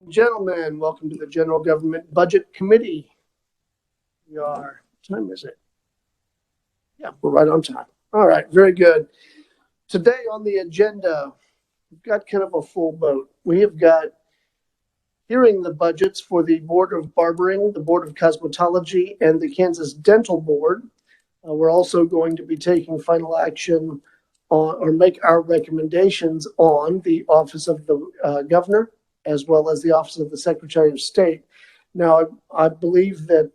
Gentlemen, welcome to the General Government Budget Committee. What time is it? Yeah, we're right on time. All right, very good. Today on the agenda, we've got kind of a full boat. We have got hearing the budgets for the Board of Barbering, the Board of Cosmetology, and the Kansas Dental Board. We're also going to be taking final action on, or make our recommendations on, the Office of the Governor, as well as the Office of the Secretary of State. Now, I believe that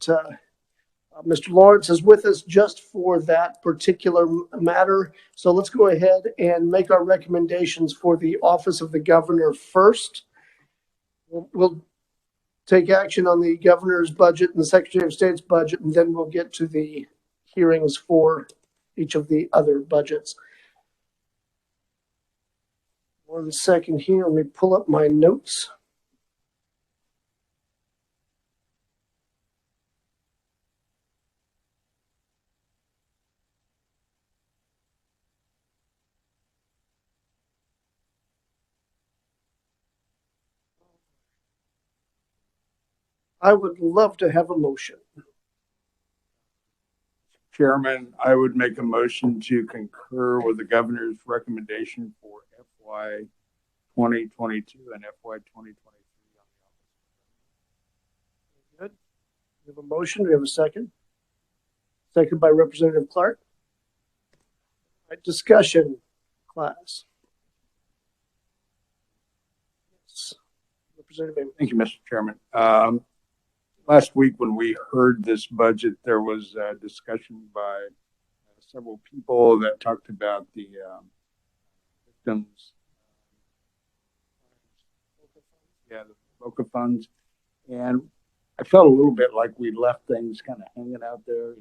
Mr. Lawrence is with us just for that particular matter. So let's go ahead and make our recommendations for the Office of the Governor first. We'll take action on the Governor's budget and the Secretary of State's budget, and then we'll get to the hearings for each of the other budgets. 1 second here, let me pull up my notes. I would love to have a motion. Chairman, I would make a motion to concur with the governor's recommendation for FY 2022 and FY 2023. Good. We have a motion. We have a second. Second by Representative Clark. All right, discussion, class. Yes. Representative Amos. Thank you, Mr. Chairman. Last week when we heard this budget, there was a discussion by several people that talked about the victims, the VOCA funds, and I felt a little bit like we left things kind of hanging out there.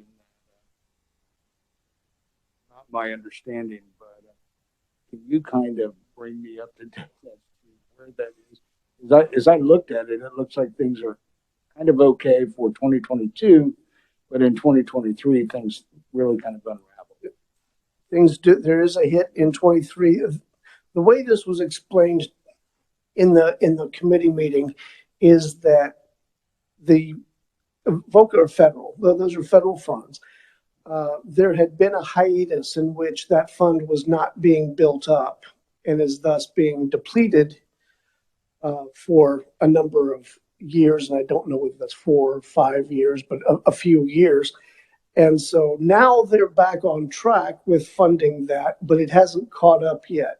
Not my understanding, but can you kind of bring me up to date as to where that is? As I looked at it, it looks like things are kind of okay for 2022, but in 2023, things really kind of unraveled. There is a hit in 23. The way this was explained in the committee meeting is that the VOCA are federal. Those are federal funds. There had been a hiatus in which that fund was not being built up and is thus being depleted for a number of years, and I don't know whether that's 4 or 5 years, but a few years. And so now they're back on track with funding that, but it hasn't caught up yet.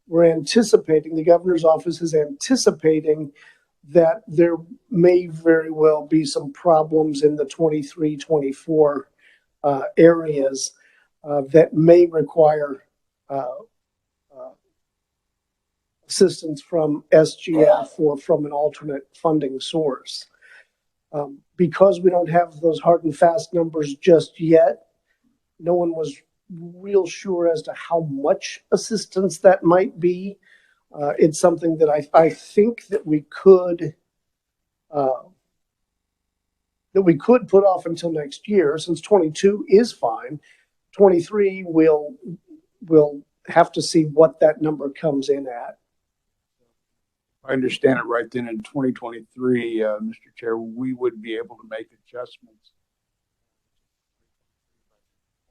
We're anticipating, the governor's office is anticipating that there may very well be some problems in the 23-24 areas that may require assistance from SGF or from an alternate funding source. Because we don't have those hard and fast numbers just yet, no one was real sure as to how much assistance that might be. It's something that I think that we could put off until next year, since 22 is fine. 23 we'll have to see what that number comes in at. I understand it right, then in 2023, Mr. Chair, we would be able to make adjustments.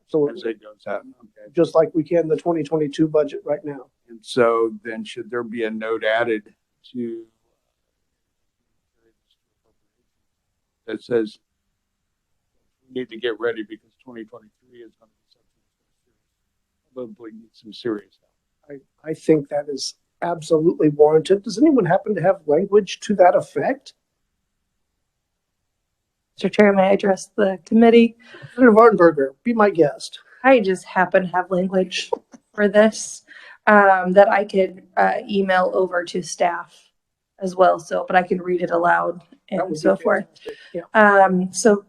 So as it goes out, okay. Just like we can the 2022 budget right now. And so then should there be a note added to that says we need to get ready because 2023 is going to be something probably needs some serious help. I think that is absolutely warranted. Does anyone happen to have language to that effect? Mr. Chair, may I address the committee? Senator Varnberger, be my guest. I just happen to have language for this that I could email over to staff as well. So, but I can read it aloud and so forth. Yeah. So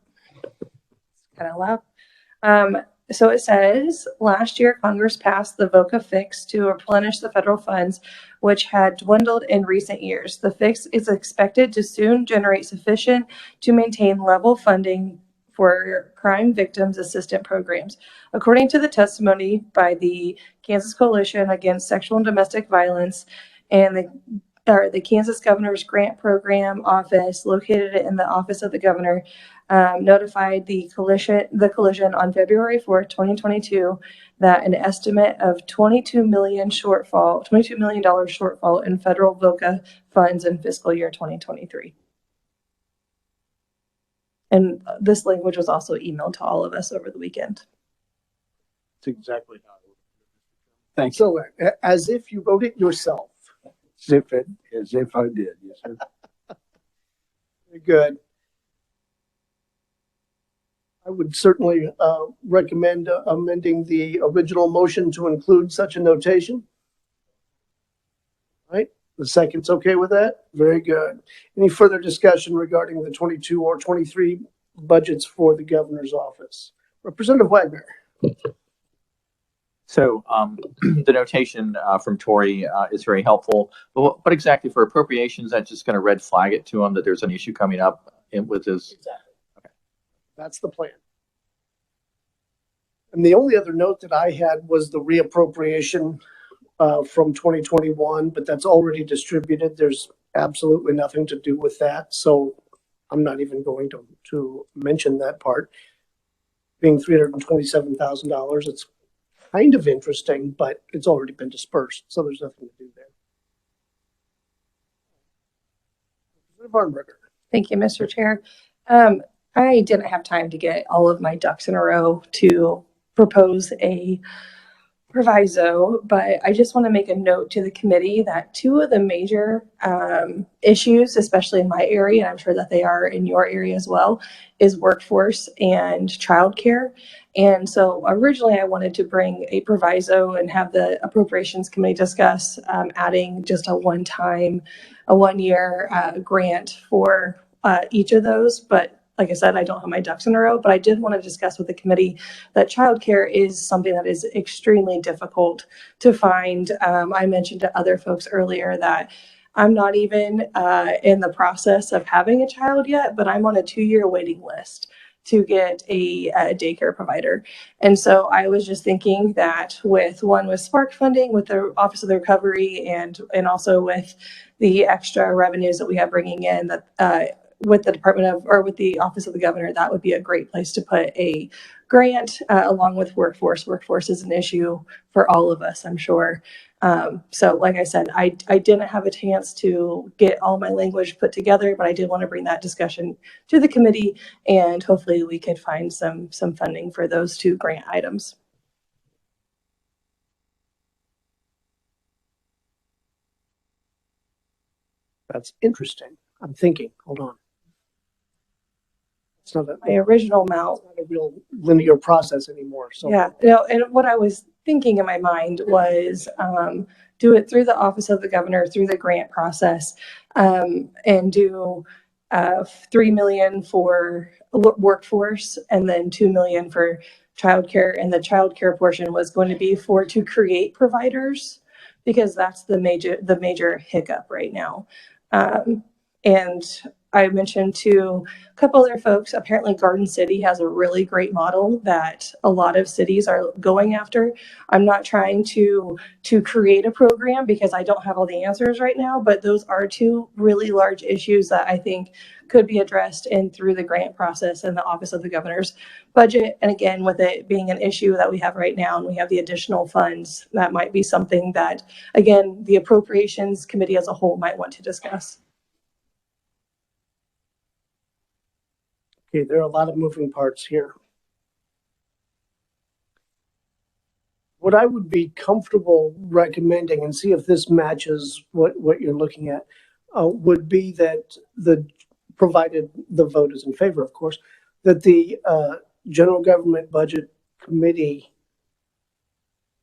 kind of loud. So it says, last year, Congress passed the VOCA fix to replenish the federal funds, which had dwindled in recent years. The fix is expected to soon generate sufficient to maintain level funding for crime victims assistance programs. According to the testimony by the Kansas Coalition Against Sexual and Domestic Violence and the or the Kansas Governor's Grant Program Office, located in the Office of the Governor, notified the collision on February 4th, 2022, that an estimate of $22 million shortfall in federal VOCA funds in fiscal year 2023. And this language was also emailed to all of us over the weekend. That's exactly how it works. Thank you. So as if you wrote it yourself. As if I did. Yes, sir. Very good. I would certainly recommend amending the original motion to include such a notation. Right? The second's okay with that? Very good. Any further discussion regarding the 22 or 23 budgets for the governor's office? Representative Wagner. So the notation from Tori is very helpful. But exactly for appropriations, that's just going to red flag it to them that there's an issue coming up with this. Exactly. Okay. That's the plan. And the only other note that I had was the reappropriation from 2021, but that's already distributed. There's absolutely nothing to do with that. So I'm not even going to mention that part. Being $327,000, it's kind of interesting, but it's already been dispersed. So there's nothing to do there. Representative Barnberger. Thank you, Mr. Chair. I didn't have time to get all of my ducks in a row to propose a proviso, but I just want to make a note to the committee that two of the major issues, especially in my area, and I'm sure that they are in your area as well, is workforce and childcare. And so originally I wanted to bring a proviso and have the appropriations committee discuss adding just a one-year grant for each of those. But like I said, I don't have my ducks in a row, but I did want to discuss with the committee that childcare is something that is extremely difficult to find. I mentioned to other folks earlier that I'm not even in the process of having a child yet, but I'm on a 2-year waiting list to get a daycare provider. And so I was just thinking that with Spark funding, with the Office of the Recovery, and also with the extra revenues that we have bringing in, that with the with the Office of the Governor, that would be a great place to put a grant along with workforce. Workforce is an issue for all of us, I'm sure. So like I said, I didn't have a chance to get all my language put together, but I did want to bring that discussion to the committee, and hopefully we could find some funding for those two grant items. That's interesting. I'm thinking, hold on. It's not My original amount. It's not a real linear process anymore. So Yeah, and what I was thinking in my mind was do it through the Office of the Governor, through the grant process, and do $3 million for workforce and then $2 million for childcare. And the childcare portion was going to be to create providers, because that's the major hiccup right now. And I mentioned to a couple other folks, apparently Garden City has a really great model that a lot of cities are going after. I'm not trying to create a program because I don't have all the answers right now, but those are two really large issues that I think could be addressed through the grant process and the Office of the Governor's budget. And again, with it being an issue that we have right now and we have the additional funds, that might be something that, again, the Appropriations Committee as a whole might want to discuss. okay, there are a lot of moving parts here. What I would be comfortable recommending, and see if this matches what you're looking at, would be that provided the vote is in favor, of course, that the General Government Budget Committee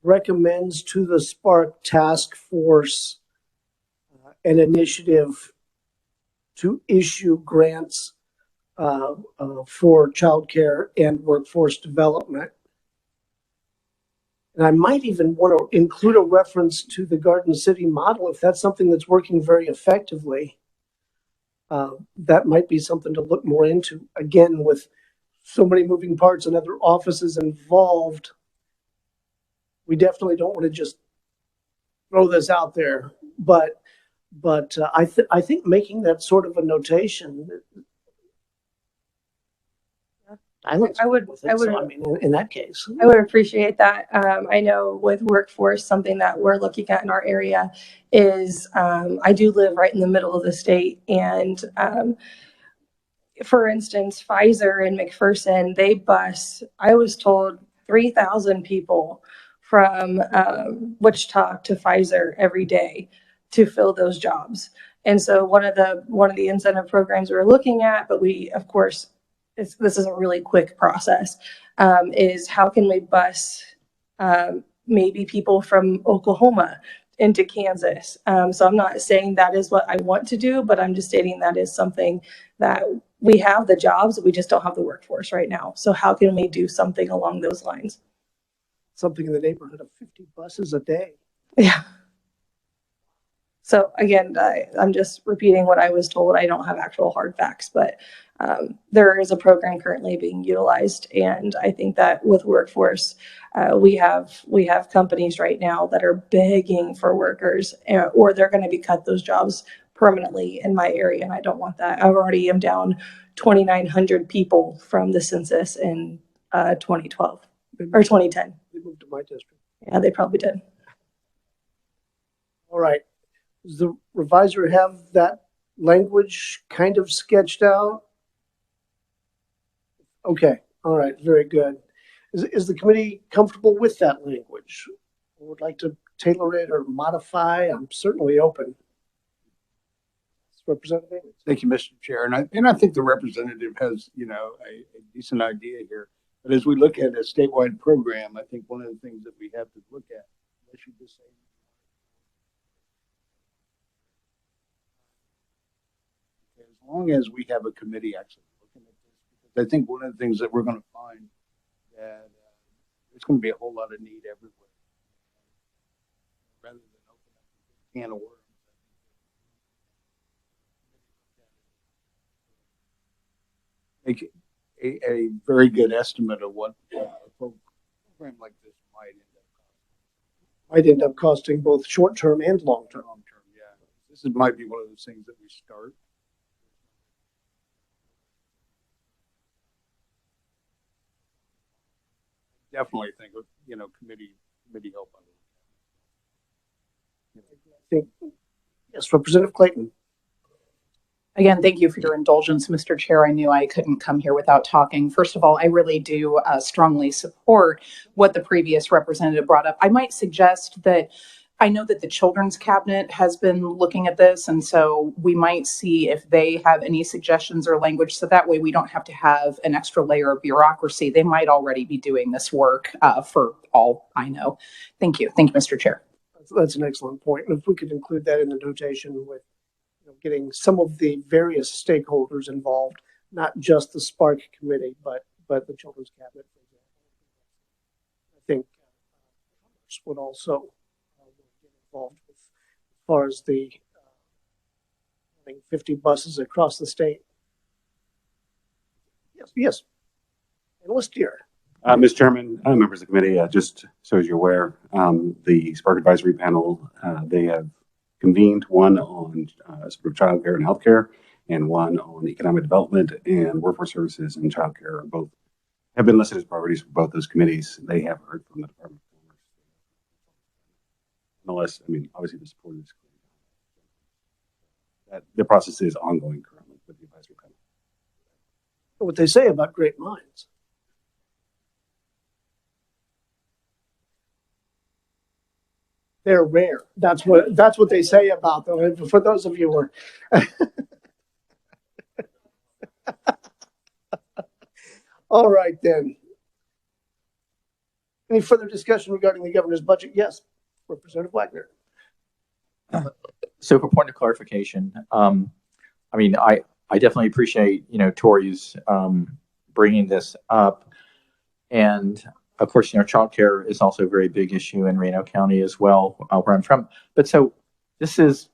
recommends to the Spark Task Force an initiative to issue grants for childcare and workforce development. And I might even want to include a reference to the Garden City model. If that's something that's working very effectively, that might be something to look more into. Again, with so many moving parts and other offices involved, we definitely don't want to just throw this out there. But But I think making that sort of a notation, I would. I would- So, I mean, in that case, I would appreciate that. I know with workforce, something that we're looking at in our area is I do live right in the middle of the state. And for instance, Pfizer and McPherson, they bus, I was told 3,000 people from Wichita to Pfizer every day to fill those jobs. And so one of the incentive programs we're looking at, but we, of course, this is a really quick process, is how can we bus maybe people from Oklahoma into Kansas. So I'm not saying that is what I want to do, but I'm just stating that is something that we have the jobs, we just don't have the workforce right now. So how can we do something along those lines? something in the neighborhood of 50 buses a day. Yeah. So again, I'm just repeating what I was told. I don't have actual hard facts, but there is a program currently being utilized. And I think that with workforce, we have companies right now that are begging for workers, or they're going to be cut those jobs permanently in my area. And I don't want that. I already am down 2,900 people from the census in 2012 or 2010. They moved to my district. Yeah, they probably did. All right. Does the revisor have that language kind of sketched out? Okay. All right. Very good. Is the committee comfortable with that language? Or would like to tailor it or modify? I'm certainly open. Representative Davis. Thank you, Mr. Chair. And I think the representative has, a decent idea here. But as we look at a statewide program, I think one of the things that we have to look at, unless you just say, as long as we have a committee actually looking at this, because I think one of the things that we're going to find that there's going to be a whole lot of need everywhere. Rather than open up a can of worms. Make a very good estimate of what a program like this Might end up costing both short-term and long-term. long-term. Yeah, this might be one of those things that we start. Definitely think of committee help on it. I think, yes, Representative Clayton. Again, thank you for your indulgence, Mr. Chair. I knew I couldn't come here without talking. First of all, I really do strongly support what the previous representative brought up. I might suggest that I know that the Children's Cabinet has been looking at this, and so we might see if they have any suggestions or language, so that way we don't have to have an extra layer of bureaucracy. They might already be doing this work for all I know. Thank you. Thank you, Mr. Chair. That's an excellent point. And if we could include that in the notation with getting some of the various stakeholders involved, not just the Spark Committee, but the Children's Cabinet, for example. I think Congress would also get involved with, as far as the 50 buses across the state. Yes. Analyst here. Mr. Chairman, members of the committee, just so as you're aware, the Spark Advisory Panel, they have convened, one on sort of child care and healthcare, and one on economic development and workforce services and child care. Both have been listed as priorities for both those committees. They have heard from the Department of Commerce. Nonetheless, obviously the support is that the process is ongoing currently with the advisory panel. What they say about great minds. They're rare. That's what they say about them. For those of you who are all right then. Any further discussion regarding the governor's budget? Yes, Representative Wagner. So for point of clarification, I definitely appreciate, Tori's bringing this up. And of course, childcare is also a very big issue in Reno County as well, where I'm from. But so this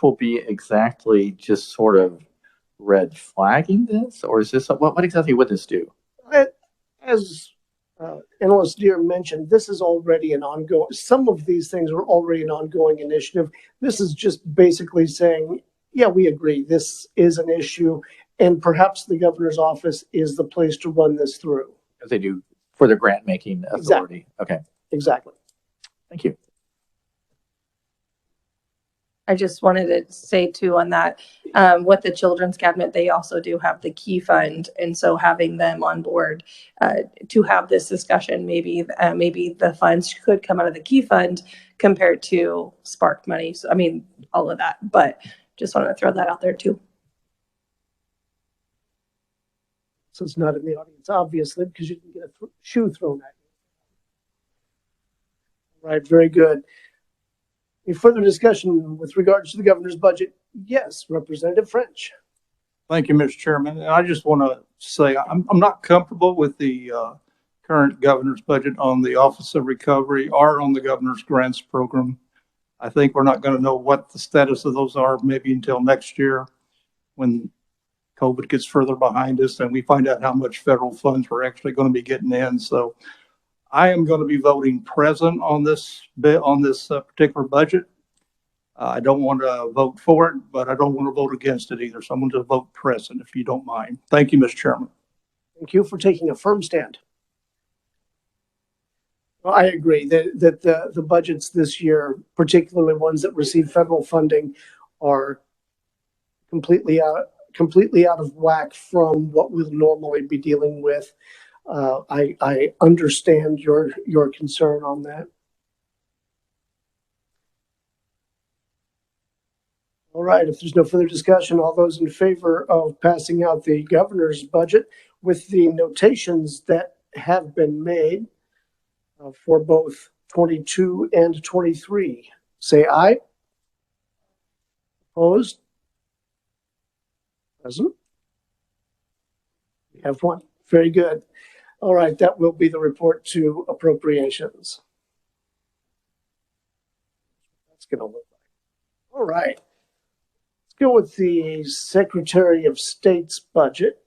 will be exactly just sort of red flagging this, or is this what exactly would this do? As Analyst Deere mentioned, this is already an ongoing, some of these things are already an ongoing initiative. This is just basically saying, yeah, we agree, this is an issue, and perhaps the governor's office is the place to run this through. As they do for the grant making authority. Okay, Exactly. thank you. I just wanted to say too on that, with the children's cabinet, they also do have the key fund. And so having them on board to have this discussion, maybe the funds could come out of the key fund compared to Spark money. So, I mean, all of that, but just wanted to throw that out there too. So it's not in the audience, obviously, because you can get a shoe thrown at you. Right, very good. Any further discussion with regards to the governor's budget? Yes, Representative French. Thank you, Mr. Chairman. And I just want to say I'm not comfortable with the current governor's budget on the Office of Recovery or on the governor's grants program. I think we're not going to know what the status of those are maybe until next year when COVID gets further behind us and we find out how much federal funds we're actually going to be getting in. So I am going to be voting present on this particular budget. I don't want to vote for it, but I don't want to vote against it either. So I'm going to vote present if you don't mind. Thank you, Mr. Chairman. Thank you for taking a firm stand. Well, I agree that the budgets this year, particularly ones that receive federal funding, are completely out of whack from what we'll normally be dealing with. I understand your concern on that. All right, if there's no further discussion, all those in favor of passing out the governor's budget with the notations that have been made for both 22 and 23, say aye. Opposed? Present? We have one. Very good. All right, that will be the report to appropriations. That's going to look like. All right. Let's go with the Secretary of State's budget.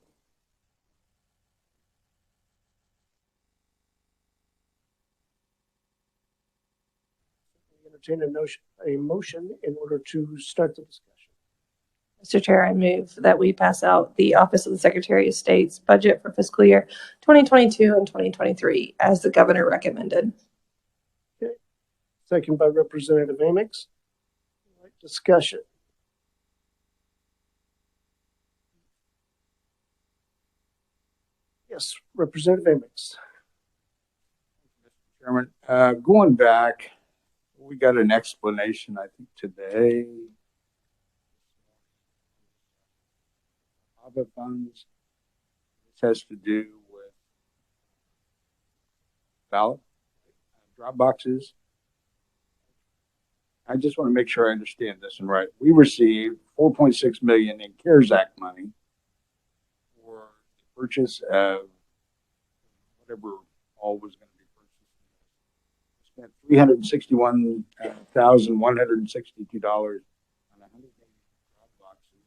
Entertain a motion in order to start the discussion. Mr. Chair, I move that we pass out the Office of the Secretary of State's budget for fiscal year 2022 and 2023 as the governor recommended. Okay. Second by Representative Amix. All right, discussion. Yes, Representative Amix. Chairman, going back, we got an explanation, I think, today. ABA funds. This has to do with ballot drop boxes. I just want to make sure I understand this and right. We received $4.6 million in CARES Act money for the purchase of whatever all was going to be purchased. Spent $361,162 on 180 drop boxes.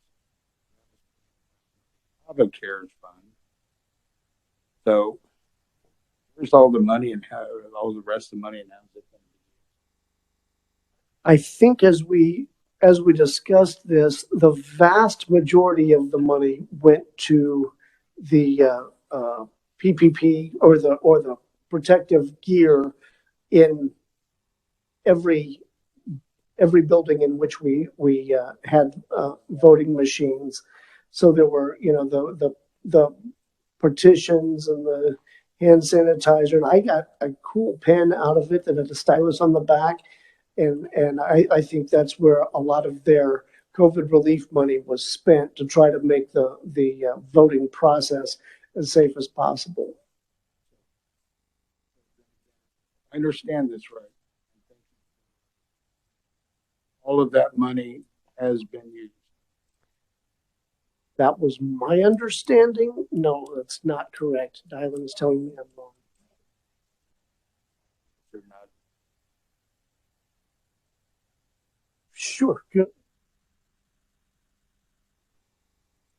ABA CARES fund. So where's all the money and how all the rest of the money and how's it going to be? I think as we discussed this, the vast majority of the money went to the PPP or the protective gear in every building in which we had voting machines. So there were, the partitions and the hand sanitizer, and I got a cool pen out of it that had a stylus on the back. And I think that's where a lot of their COVID relief money was spent to try to make the voting process as safe as possible. I understand this right. All of that money has been used. That was my understanding. No, that's not correct. Dylan is telling me I'm wrong. They're not. Sure. Good.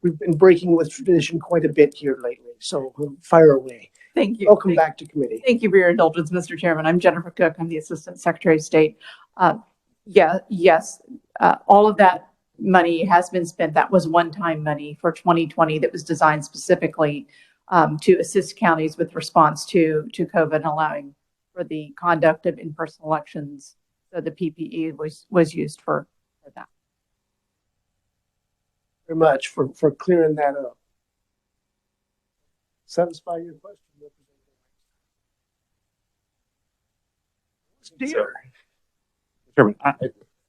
We've been breaking with tradition quite a bit here lately, so fire away. Thank you. Welcome back to committee. Thank you for your indulgence, Mr. Chairman. I'm Jennifer Cook. I'm the Assistant Secretary of State. Yes, all of that money has been spent. That was one-time money for 2020 that was designed specifically to assist counties with response to COVID and allowing for the conduct of in-person elections. So the PPE was used for that. Very much for clearing that up. Satisfy your question, Representative. Chairman,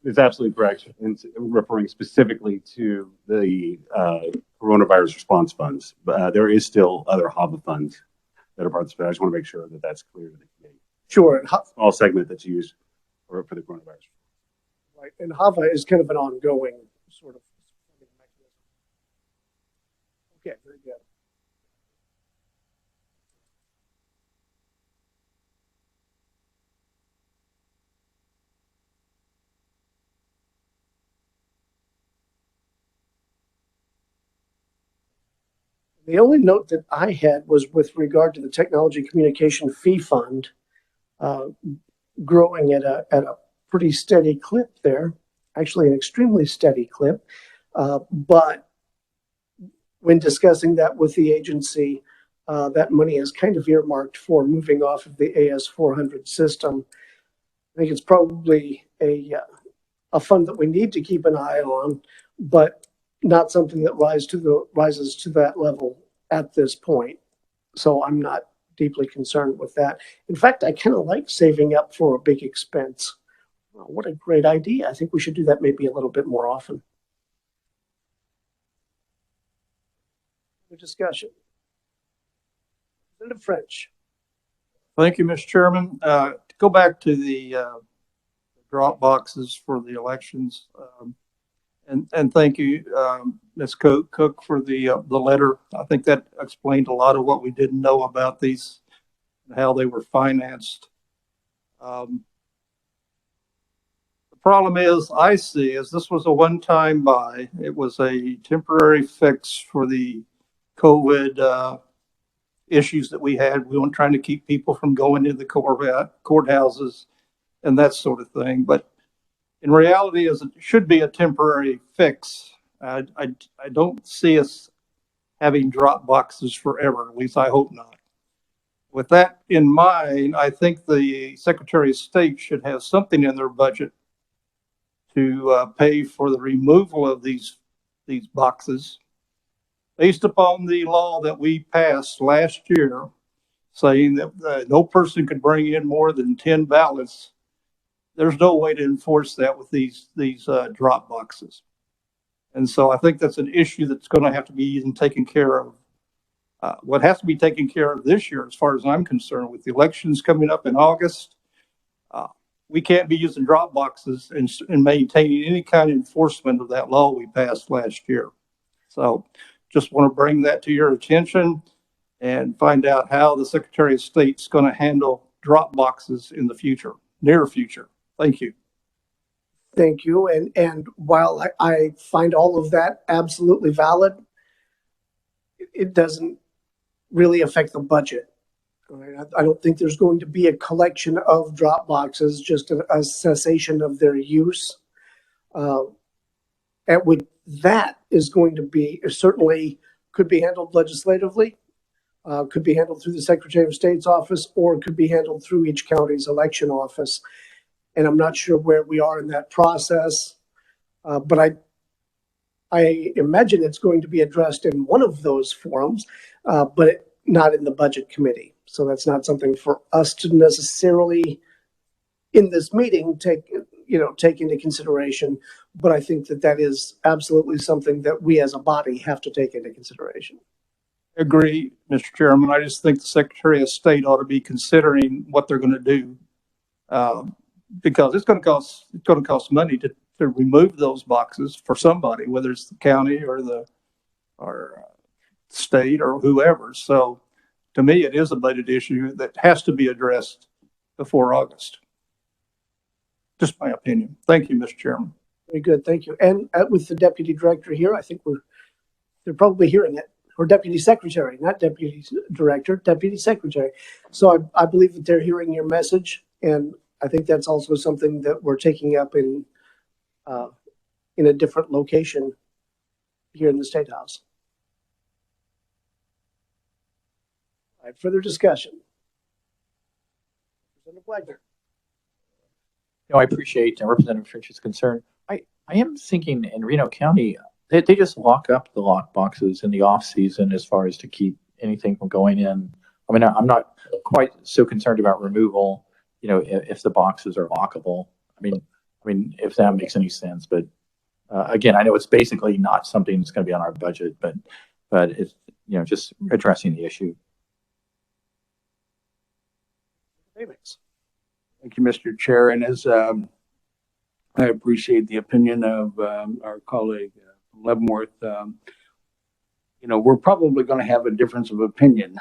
it's absolutely correct. And referring specifically to the coronavirus response funds, but there is still other HAVA funds that are part of this. But I just want to make sure that that's clear to the committee. Sure. All segment that's used for the coronavirus. Right. And HAVA is kind of an ongoing sort of mechanism. Okay, very good. The only note that I had was with regard to the Technology Communication Fee Fund, growing at a pretty steady clip there, actually an extremely steady clip. But when discussing that with the agency, that money is kind of earmarked for moving off of the AS400 system. I think it's probably a fund that we need to keep an eye on, but not something that rises to that level at this point. So I'm not deeply concerned with that. In fact, I kind of like saving up for a big expense. Well, what a great idea. I think we should do that maybe a little bit more often. Discussion. Representative French. Thank you, Mr. Chairman. To go back to the drop boxes for the elections, and thank you, Ms. Cook, for the letter. I think that explained a lot of what we didn't know about these and how they were financed. The problem I see is this was a one-time buy. It was a temporary fix for the COVID issues that we had. We weren't trying to keep people from going into the courthouses and that sort of thing. But in reality, it should be a temporary fix. I don't see us having drop boxes forever. At least I hope not. With that in mind, I think the Secretary of State should have something in their budget to pay for the removal of these boxes, based upon the law that we passed last year, saying that no person could bring in more than 10 ballots. There's no way to enforce that with these drop boxes. And so I think that's an issue that's going to have to be even taken care of. What has to be taken care of this year, as far as I'm concerned, with the elections coming up in August, we can't be using drop boxes and maintaining any kind of enforcement of that law we passed last year. So just want to bring that to your attention and find out how the Secretary of State's going to handle drop boxes in the future, near future. Thank you. Thank you. And while I find all of that absolutely valid, it doesn't really affect the budget. I don't think there's going to be a collection of drop boxes, just a cessation of their use. At which that is going to be, certainly could be handled legislatively, could be handled through the Secretary of State's office, or could be handled through each county's election office. And I'm not sure where we are in that process, but I imagine it's going to be addressed in one of those forums, but not in the budget committee. So that's not something for us to necessarily, in this meeting, take into consideration. But I think that is absolutely something that we as a body have to take into consideration. Agree, Mr. Chairman. I just think the Secretary of State ought to be considering what they're going to do, because it's going to cost money to remove those boxes for somebody, whether it's the county or the state or whoever. So to me, it is a budget issue that has to be addressed before August. Just my opinion. Thank you, Mr. Chairman. Very good, thank you. And with the deputy director here, I think they're probably hearing it. or deputy secretary, not deputy director, deputy secretary. So I believe that they're hearing your message, and I think that's also something that we're taking up in a different location here in the State House. All right, further discussion. Representative Wagner. I appreciate Representative French's concern. I am thinking in Reno County, they just lock up the lock boxes in the off season as far as to keep anything from going in. I mean, I'm not quite so concerned about removal, if the boxes are lockable. I mean, if that makes any sense, but again, I know it's basically not something that's going to be on our budget, but it's, just addressing the issue. Thank you, Mr. Chair. And as I appreciate the opinion of our colleague from Leavenworth, we're probably going to have a difference of opinion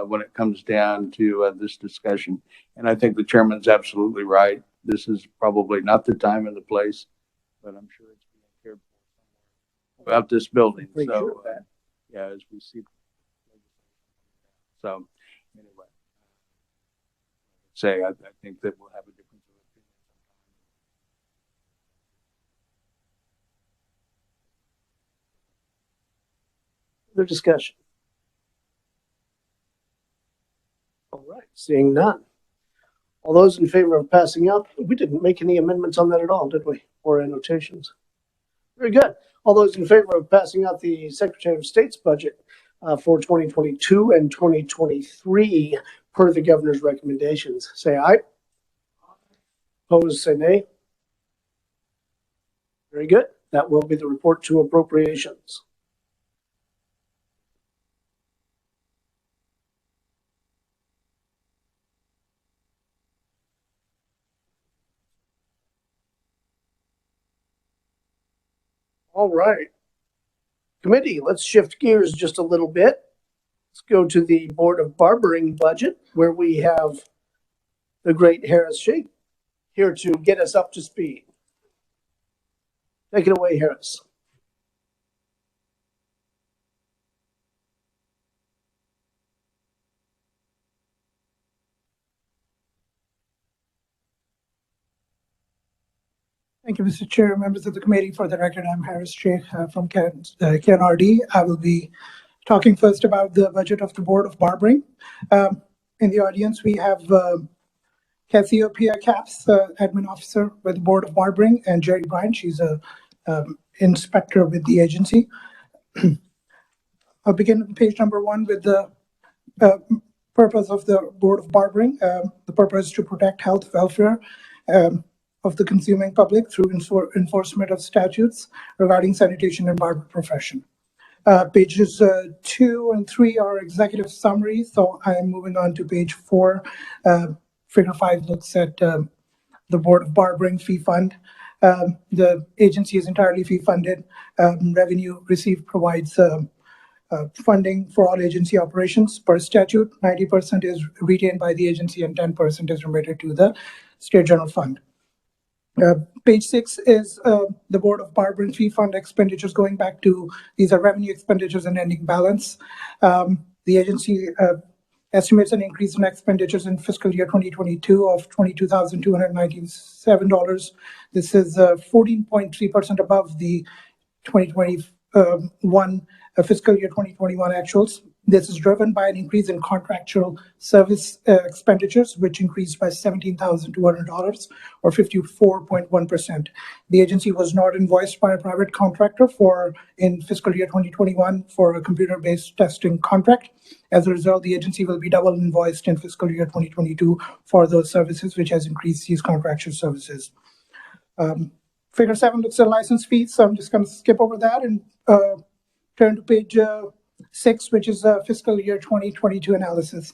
when it comes down to this discussion. And I think the chairman's absolutely right. This is probably not the time and the place, but I'm sure it's being cared for about this building. So, yeah, as we see. So, anyway. I think that we'll have a difference of opinion sometime. Further discussion. All right, seeing none. All those in favor of passing up, we didn't make any amendments on that at all, did we? Or annotations? Very good. All those in favor of passing out the Secretary of State's budget for 2022 and 2023 per the governor's recommendations, say aye. Opposed, say nay. Very good. That will be the report to appropriations. All right. Committee, let's shift gears just a little bit. Let's go to the Board of Barbering budget, where we have the great Harris Shake here to get us up to speed. Take it away, Harris. Thank you, Mr. Chair, members of the committee. For the record, I'm Harris Sheikh from KNRD. I will be talking first about the budget of the Board of Barbering. In the audience, we have Cassiopeia Caps, admin officer with the Board of Barbering, and Jerry Bryant. She's a inspector with the agency. I'll begin on page number 1 with the purpose of the Board of Barbering. The purpose is to protect health, welfare of the consuming public through enforcement of statutes regarding sanitation and barber profession. Pages 2 and 3 are executive summary, so I am moving on to page 4. Figure 5 looks at the Board of Barbering fee fund. The agency is entirely fee funded. Revenue received provides funding for all agency operations. Per statute, 90% is retained by the agency and 10% is remitted to the State General Fund. Page 6 is the Board of Barbering fee fund expenditures going back to, these are revenue expenditures and ending balance. The agency estimates an increase in expenditures in fiscal year 2022 of $22,297. This is 14.3% above the 2021 fiscal year 2021 actuals. This is driven by an increase in contractual service expenditures, which increased by $17,200 or 54.1%. The agency was not invoiced by a private contractor in fiscal year 2021 for a computer-based testing contract. As a result, the agency will be double invoiced in fiscal year 2022 for those services, which has increased these contractual services. Figure 7 looks at license fees, so I'm just going to skip over that and turn to page 6, which is fiscal year 2022 analysis.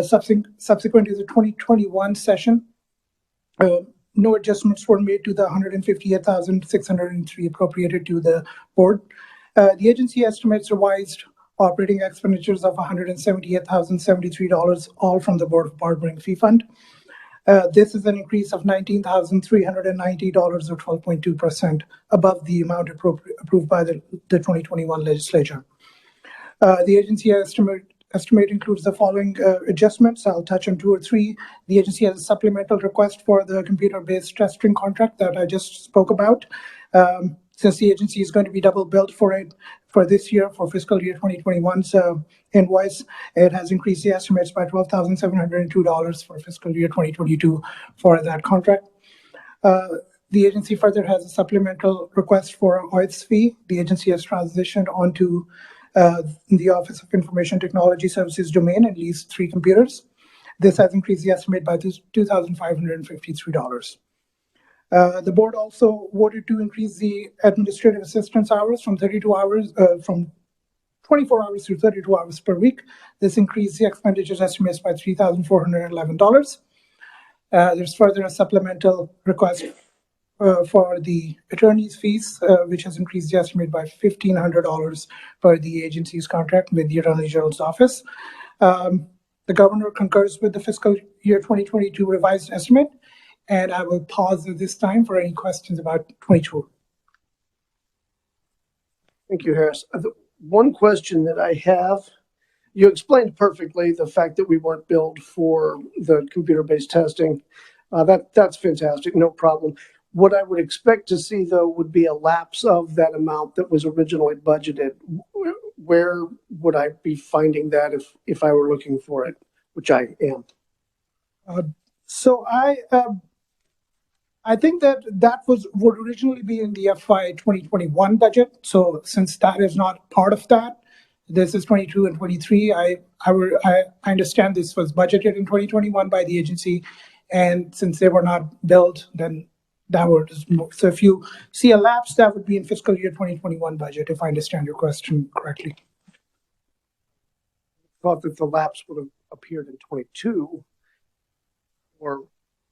Subsequent to the 2021 session, no adjustments were made to the $158,603 appropriated to the board. The agency estimates revised operating expenditures of $178,073, all from the Board of Barbering fee fund. This is an increase of $19,390 or 12.2% above the amount approved by the 2021 legislature. The agency estimate includes the following adjustments. I'll touch on 2 or 3. The agency has a supplemental request for the computer-based testing contract that I just spoke about. Since the agency is going to be double billed for it for this year, for fiscal year 2021's invoice, it has increased the estimates by $12,702 for fiscal year 2022 for that contract. The agency further has a supplemental request for an OITS fee. The agency has transitioned onto the Office of Information Technology Services domain and leased 3 computers. This has increased the estimate by $2,553. The board also voted to increase the administrative assistance hours from 24 hours to 32 hours per week. This increased the expenditures estimates by $3,411. There's further a supplemental request for the attorney's fees, which has increased the estimate by $1,500 for the agency's contract with the Attorney General's office. The governor concurs with the fiscal year 2022 revised estimate, and I will pause at this time for any questions about 22. Thank you, Harris. One question that I have, you explained perfectly the fact that we weren't billed for the computer-based testing. That's fantastic, no problem. What I would expect to see, though, would be a lapse of that amount that was originally budgeted. Where would I be finding that if I were looking for it, which I am? So I think that would originally be in the FY 2021 budget. So since that is not part of that, this is 22 and 23. I understand this was budgeted in 2021 by the agency, and since they were not billed, then that would, so if you see a lapse, that would be in fiscal year 2021 budget, if I understand your question correctly. Thought that the lapse would have appeared in 22, or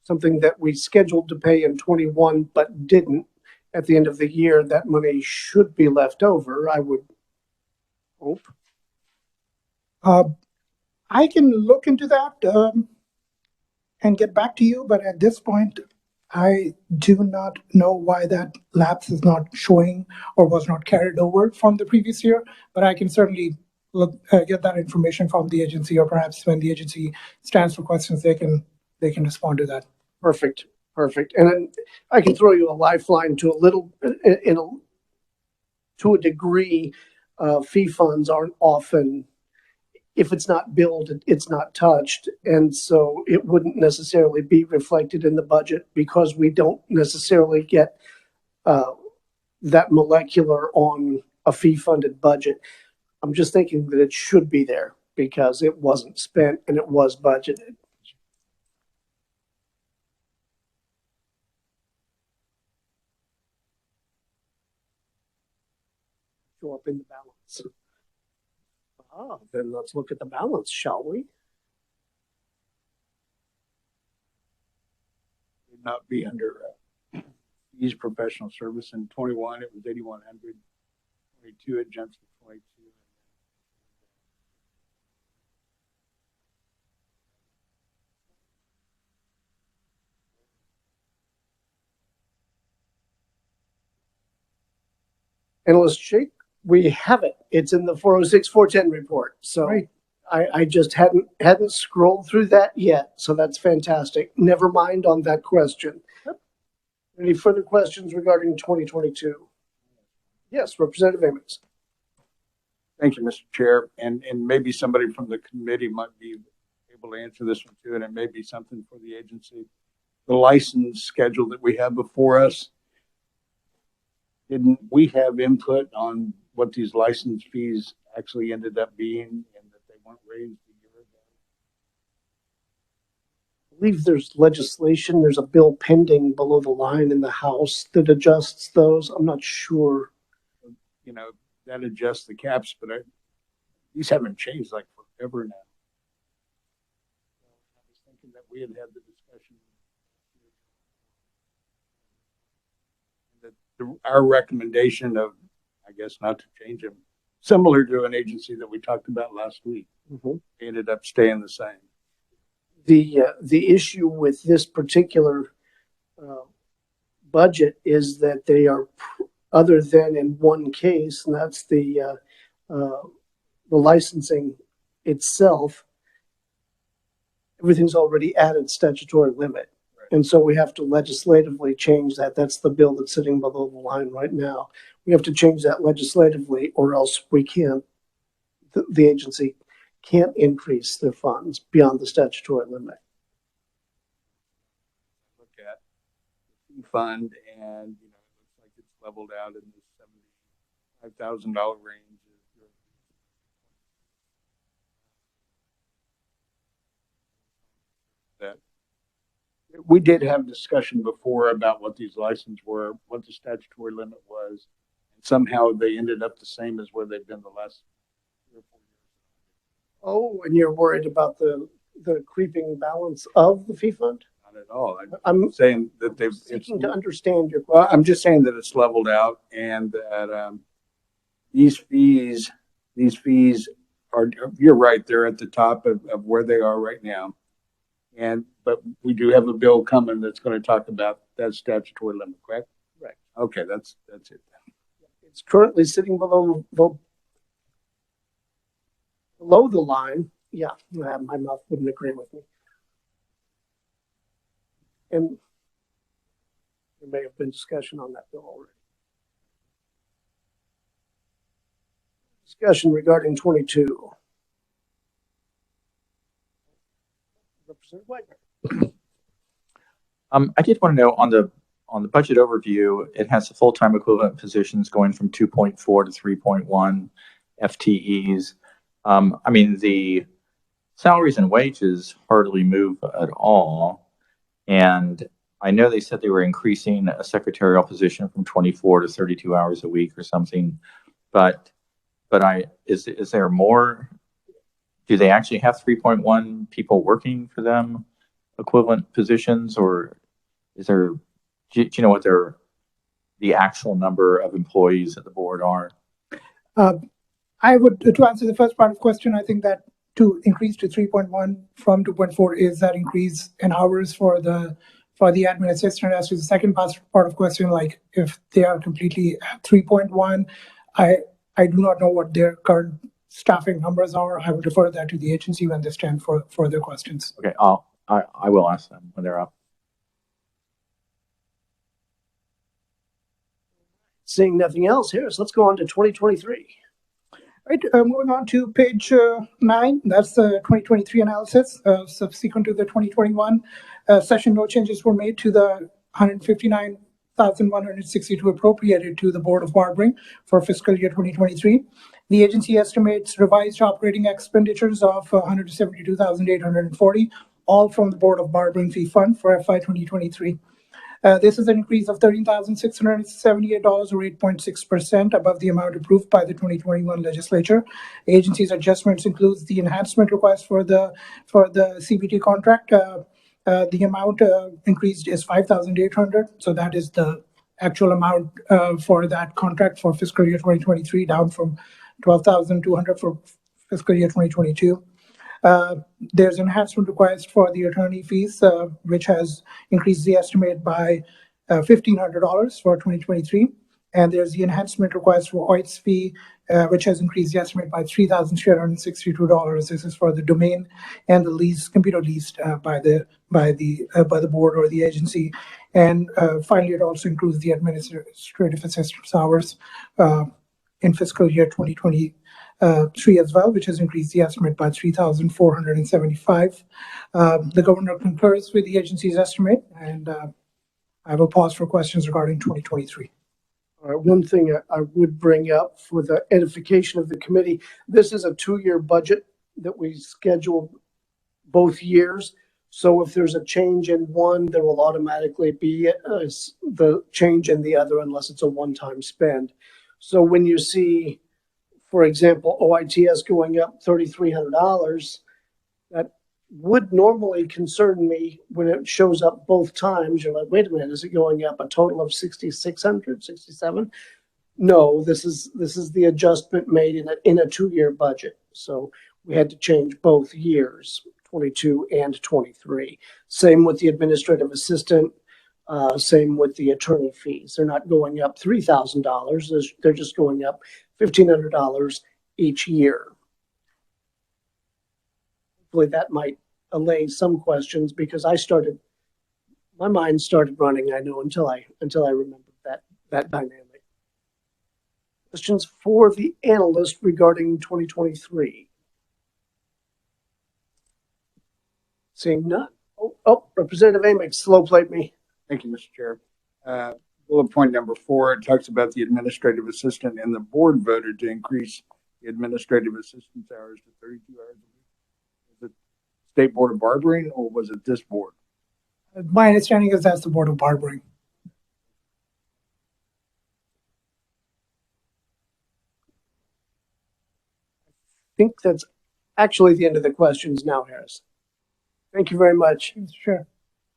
something that we scheduled to pay in 21 but didn't at the end of the year. That money should be left over, I would hope. I can look into that and get back to you, but at this point, I do not know why that lapse is not showing or was not carried over from the previous year, but I can certainly get that information from the agency, or perhaps when the agency stands for questions, they can respond to that. Perfect. And then I can throw you a lifeline to to a degree. Fee funds aren't often, if it's not billed, it's not touched. And so it wouldn't necessarily be reflected in the budget because we don't necessarily get that molecular on a fee funded budget. I'm just thinking that it should be there because it wasn't spent and it was budgeted. Show up in the balance. Then let's look at the balance, shall we? Would not be under fees professional service. In 21, it was 8,100. 22, it jumps to 22. Analyst Shake, we have it. It's in the 406-410 report. So Right. I just hadn't scrolled through that yet. So that's fantastic. Never mind on that question. Any further questions regarding 2022? Yes, Representative Amos. Thank you, Mr. Chair. And maybe somebody from the committee might be able to answer this one too, and it may be something for the agency. The license schedule that we have before us, didn't we have input on what these license fees actually ended up being and that they weren't raised a year ago? I believe there's legislation. There's a bill pending below the line in the House that adjusts those. I'm not sure. You know, that adjusts the caps, but these haven't changed like forever now. I was thinking that we had the discussion that our recommendation of, I guess, not to change them, similar to an agency that we talked about last week, ended up staying the same. The issue with this particular budget is that they are, other than in one case, and that's the the licensing itself, everything's already at its statutory limit. And so we have to legislatively change that. That's the bill that's sitting below the line right now. We have to change that legislatively, or else we can't, the agency can't increase their funds beyond the statutory limit. Look at the fee fund, and it looks like it's leveled out in the $75,000 range. That we did have discussion before about what these licenses were, what the statutory limit was, and somehow they ended up the same as where they've been the last 3 or 4 years. Oh, and you're worried about the creeping balance of the fee fund? Not at all. I'm saying that they've seeking to understand your Well, question. I'm just saying that it's leveled out, and that these fees are, you're right, they're at the top of where they are right now. But we do have a bill coming that's going to talk about that statutory limit, correct? Right. Okay, that's it. It's currently sitting below the line. Yeah, my mouth wouldn't agree with me. And there may have been discussion on that bill already. Discussion regarding 22. Representative Wagner. I did want to know on the budget overview, it has the full-time equivalent positions going from 2.4 to 3.1 FTEs. I mean, the salaries and wages hardly move at all. And I know they said they were increasing a secretarial position from 24 to 32 hours a week or something. But is there more? Do they actually have 3.1 people working for them, equivalent positions, or is there? Do you know what the actual number of employees at the board are? I would, to answer the first part of the question, I think that to increase to 3.1 from 2.4 is that increase in hours for the admin assistant. As to the second part of the question, like if they are completely at 3.1, I do not know what their current staffing numbers are. I would refer that to the agency when they stand for further questions. Okay, I will ask them when they're up. Seeing nothing else here, so let's go on to 2023. Right, moving on to page 9, that's the 2023 analysis. Subsequent to the 2021 session, no changes were made to the 159,162 appropriated to the Board of Barbering for fiscal year 2023. The agency estimates revised operating expenditures of 172,840, all from the Board of Barbering Fee Fund for FY 2023. This is an increase of $13,678 or 8.6% above the amount approved by the 2021 legislature. The agency's adjustments includes the enhancement request for the CBT contract. The amount increased is $5,800. So that is the actual amount for that contract for fiscal year 2023, down from $12,200 for fiscal year 2022. There's enhancement request for the attorney fees, which has increased the estimate by $1,500 for 2023. And there's the enhancement request for OITS fee, which has increased the estimate by $3,362. This is for the domain and the lease, computer leased by the board or the agency. And finally, it also includes the administrative assistance hours in fiscal year 2023 as well, which has increased the estimate by $3,475. The governor concurs with the agency's estimate, and I will pause for questions regarding 2023. All right, one thing I would bring up for the edification of the committee, this is a 2-year budget that we schedule both years. So if there's a change in one, there will automatically be the change in the other unless it's a one-time spend. So when you see, for example, OITS going up $3,300, that would normally concern me when it shows up both times. You're like, wait a minute, is it going up a total of 6,600, 67? No, this is the adjustment made in a 2-year budget. So we had to change both years, 22 and 23. Same with the administrative assistant. Same with the attorney fees. They're not going up $3,000. They're just going up $1,500 each year. hopefully that might allay some questions because my mind started running, I know, until I remembered that dynamic. Questions for the analyst regarding 2023? Seeing none. Oh, Representative Amick, slow played me. Thank you, Mr. Chair. Bullet point number 4, it talks about the administrative assistant, and the board voted to increase the administrative assistant's hours to 32 hours a week. Was it State Board of Barbering or was it this board? My understanding is that's the Board of Barbering. I think that's actually the end of the questions now, Harris. Thank you very much. Sure.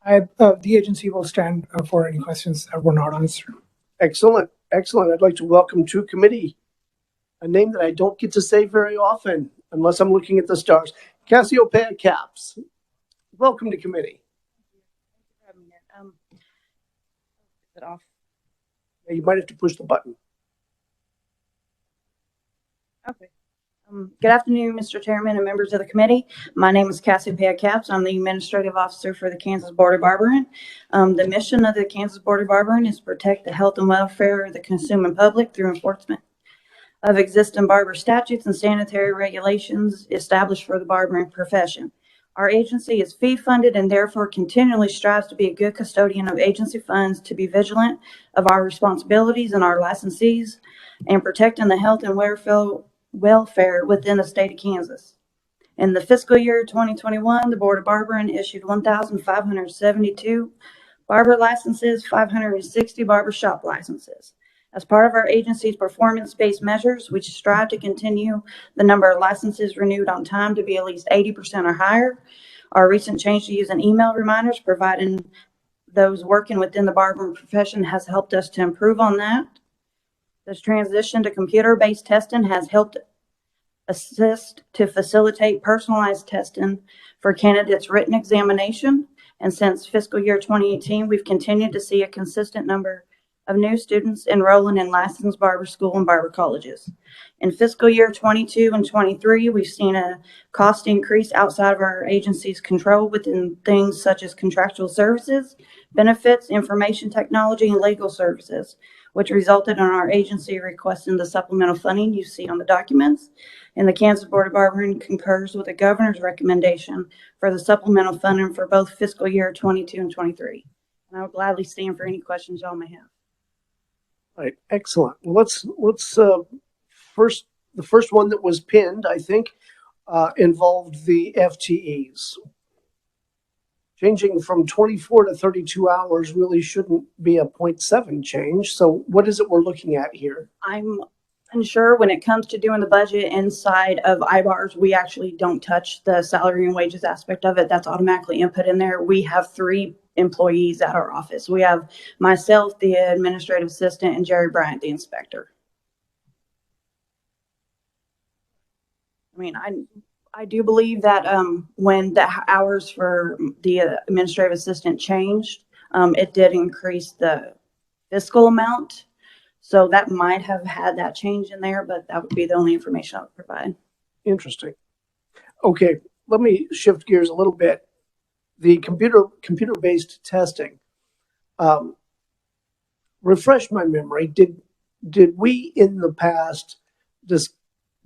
The agency will stand for any questions that were not answered. Excellent. Excellent. I'd like to welcome to committee a name that I don't get to say very often unless I'm looking at the stars. Cassiopeia Caps. Welcome to committee. Is it off? You might have to push the button. Okay. Good afternoon, Mr. Chairman and members of the committee. My name is Cassiopeia Caps. I'm the administrative officer for the Kansas Board of Barbering. The mission of the Kansas Board of Barbering is to protect the health and welfare of the consuming public through enforcement of existing barber statutes and sanitary regulations established for the barbering profession. Our agency is fee-funded and therefore continually strives to be a good custodian of agency funds, to be vigilant of our responsibilities and our licensees, and protecting the health and welfare within the state of Kansas. In the fiscal year 2021, the Board of Barbering issued 1,572 barber licenses, 560 barbershop licenses. As part of our agency's performance-based measures, we strive to continue the number of licenses renewed on time to be at least 80% or higher. Our recent change to using email reminders, providing those working within the barbering profession, has helped us to improve on that. This transition to computer-based testing has helped assist to facilitate personalized testing for candidates' written examination. And since fiscal year 2018, we've continued to see a consistent number of new students enrolling in licensed barber school and barber colleges. In fiscal year 22 and 23, we've seen a cost increase outside of our agency's control within things such as contractual services, benefits, information technology, and legal services, which resulted in our agency requesting the supplemental funding you see on the documents. And the Kansas Board of Barbering concurs with the governor's recommendation for the supplemental funding for both fiscal year 22 and 23. And I will gladly stand for any questions y'all may have. All right, excellent. Well, let's the first one that was pinned, I think, involved the FTEs. Changing from 24 to 32 hours really shouldn't be a 0.7 change. So what is it we're looking at here? I'm unsure when it comes to doing the budget inside of IBARs. We actually don't touch the salary and wages aspect of it. That's automatically input in there. We have 3 employees at our office. We have myself, the administrative assistant, and Jerry Bryant, the inspector. I mean, I do believe that when the hours for the administrative assistant changed, it did increase the fiscal amount. So that might have had that change in there, but that would be the only information I would provide. Interesting. Okay, let me shift gears a little bit. The computer-based testing. Refresh my memory. Did we in the past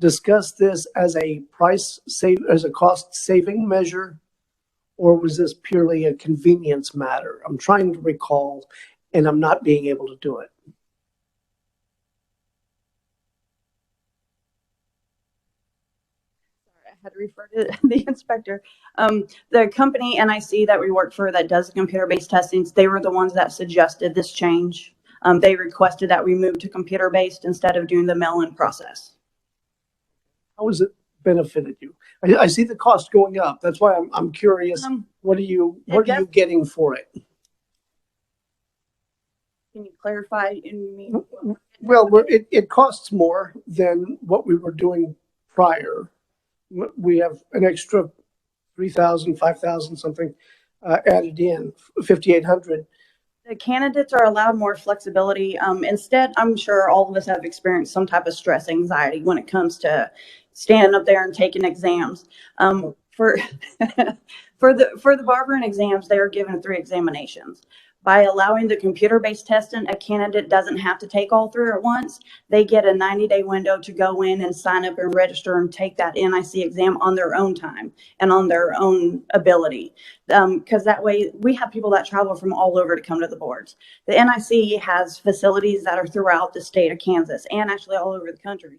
discuss this as a cost saving measure, or was this purely a convenience matter? I'm trying to recall, and I'm not being able to do it. Had to refer to the inspector. The company NIC that we work for that does the computer-based testings, they were the ones that suggested this change. They requested that we move to computer-based instead of doing the mail-in process. How has it benefited you? I see the cost going up. That's why I'm curious. What are you getting for it? Can you clarify? Well, it costs more than what we were doing prior. We have an extra 3,000, 5,000 something added in, 5,800. The candidates are allowed more flexibility. Instead, I'm sure all of us have experienced some type of stress anxiety when it comes to standing up there and taking exams. for for the barbering exams, they are given 3 examinations. By allowing the computer-based testing, a candidate doesn't have to take all 3 at once. They get a 90-day window to go in and sign up and register and take that NIC exam on their own time and on their own ability. Because that way, we have people that travel from all over to come to the boards. The NIC has facilities that are throughout the state of Kansas and actually all over the country.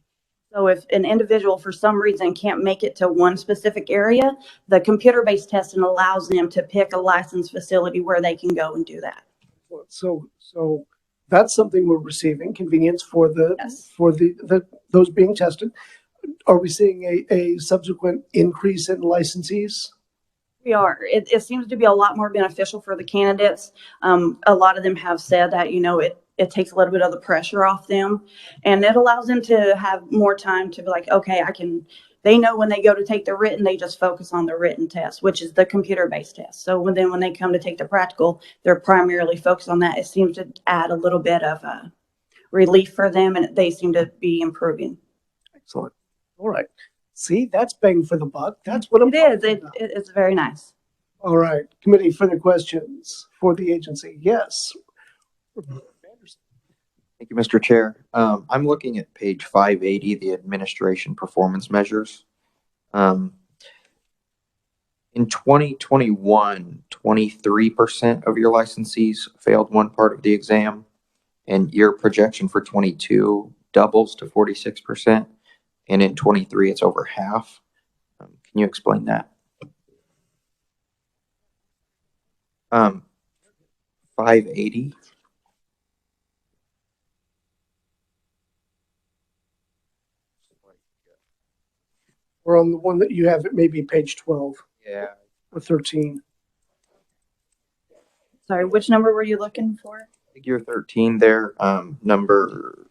So if an individual for some reason can't make it to one specific area, the computer-based testing allows them to pick a licensed facility where they can go and do that. So that's something we're receiving, convenience for the, Yes. for those being tested. Are we seeing a subsequent increase in licensees? We are. It seems to be a lot more beneficial for the candidates. A lot of them have said that, it takes a little bit of the pressure off them, and it allows them to have more time to be like, okay, they know when they go to take the written, they just focus on the written test, which is the computer-based test. So when they come to take the practical, they're primarily focused on that. It seems to add a little bit of relief for them, and they seem to be improving. Excellent. All right. See, that's bang for the buck. That's what I'm It is. talking about. It's very nice. All right. Committee, further questions for the agency? Yes. Thank you, Mr. Chair. I'm looking at page 580, the administration performance measures. In 2021, 23% of your licensees failed one part of the exam, and your projection for 22 doubles to 46%, and in 23 it's over half. Can you explain that? 580. Or on the one that you have, it may be page 12 Yeah. or 13. Sorry, which number were you looking for? Figure 13 there, number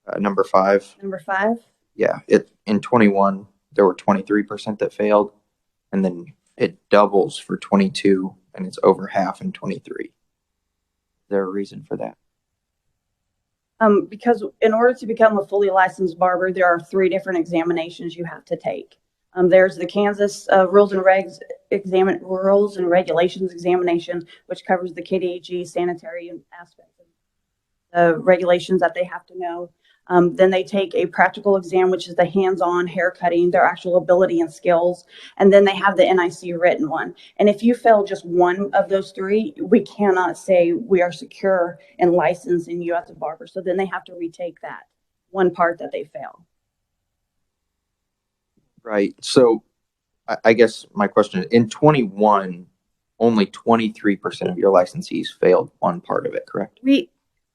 5. Number 5? Yeah, in 21 there were 23% that failed, and then it doubles for 22, and it's over half in 23. Is there a reason for that? Because in order to become a fully licensed barber, there are 3 different examinations you have to take. There's the Kansas rules and regulations examination, which covers the KDAG sanitary aspects of the regulations that they have to know. Then they take a practical exam, which is the hands-on hair cutting, their actual ability and skills. And then they have the NIC written one. And if you fail just one of those 3, we cannot say we are secure and licensing you as a barber. So then they have to retake that one part that they fail. Right. So I guess my question is, in 21, only 23% of your licensees failed one part of it, correct?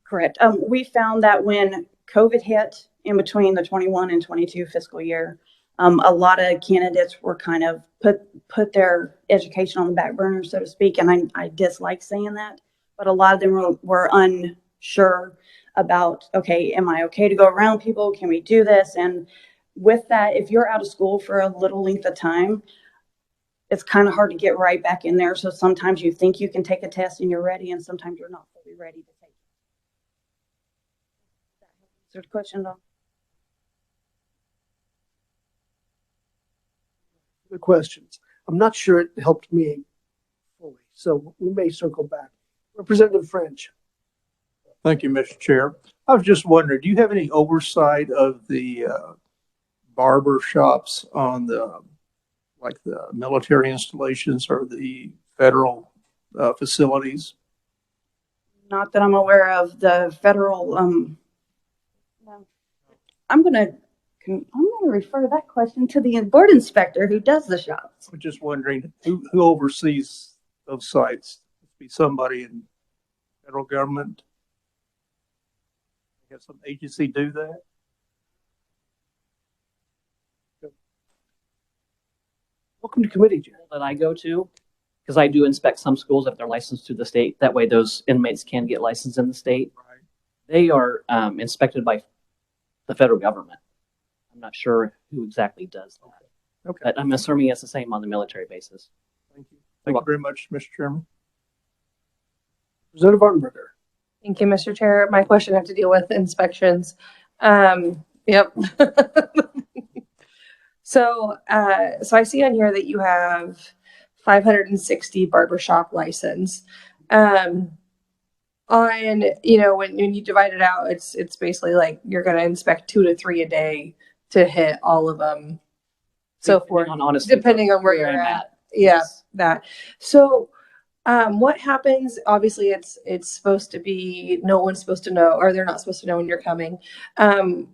Correct. We found that when COVID hit in between the 21 and 22 fiscal year, a lot of candidates were kind of put their education on the back burner, so to speak. And I dislike saying that, but a lot of them were unsure about, okay, am I okay to go around people? Can we do this? And with that, if you're out of school for a little length of time, it's kind of hard to get right back in there. So sometimes you think you can take a test and you're ready, and sometimes you're not fully ready to take it. Is there a question, Don? The questions. I'm not sure it helped me fully, so we may circle back. Representative French. Thank you, Mr. Chair. I was just wondering, do you have any oversight of the barber shops on the military installations or the federal facilities? Not that I'm aware of. The federal, I'm gonna refer that question to the board inspector who does the shops. I'm just wondering who oversees those sites? Must be somebody in federal government. I guess some agency do that. Welcome to committee, Jen. That I go to, because I do inspect some schools if they're licensed to the state. That way those inmates can get licensed in the state. Right. They are inspected by the federal government. I'm not sure who exactly does that. Okay. But I'm assuming it's the same on the military basis. Thank you. Thank you very much, Mr. Chairman. Representative Artenberger. Thank you, Mr. Chair. My question had to deal with inspections. Yep. So, so I see on here that you have 560 barbershop license. On, you know, when you divide it out, it's basically like you're going to inspect 2 to 3 a day to hit all of them. So forth, depending on where you're at. Yeah, Yes. that. So, what happens? Obviously, it's supposed to be no one's supposed to know, or they're not supposed to know when you're coming.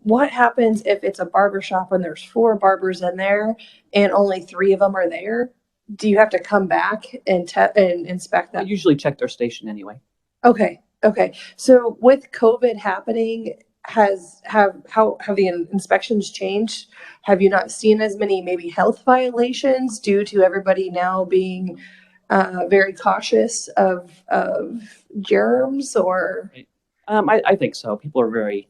What happens if it's a barber shop and there's 4 barbers in there and only 3 of them are there? Do you have to come back and inspect I that? usually check their station anyway. Okay, okay. So with COVID happening, how have the inspections changed? Have you not seen as many maybe health violations due to everybody now being very cautious of germs or? I think so. People are very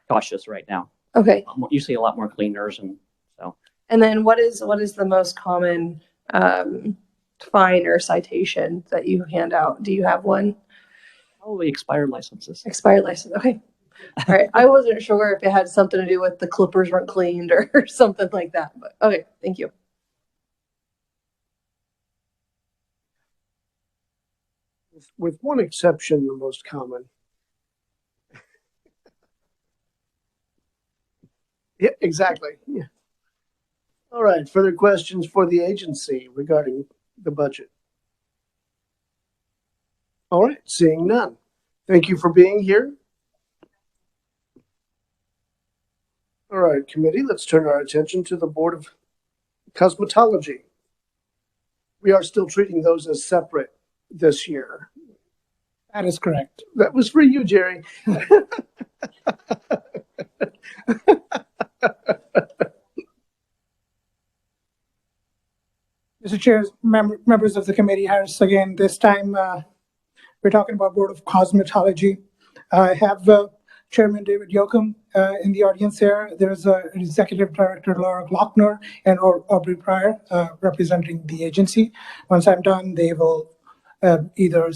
cautious right now. Okay. You see a lot more cleaners, and so. And then what is the most common fine or citation that you hand out? Do you have one? Probably expired licenses. Expired license. Okay. All right. I wasn't sure if it had something to do with the clippers weren't cleaned or something like that, but okay. Thank you. With one exception, the most common. Yeah, exactly. Yeah. All right. Further questions for the agency regarding the budget? All right. Seeing none. Thank you for being here. All right, committee, let's turn our attention to the Board of Cosmetology. We are still treating those as separate this year. That is correct. That was for you, Jerry. Mr. Chair, members of the committee, Harris again. This time we're talking about Board of Cosmetology. I have Chairman David Yoakum in the audience here. There's Executive Director Laura Glockner and Aubrey Pryor representing the agency. Once I'm done, they will either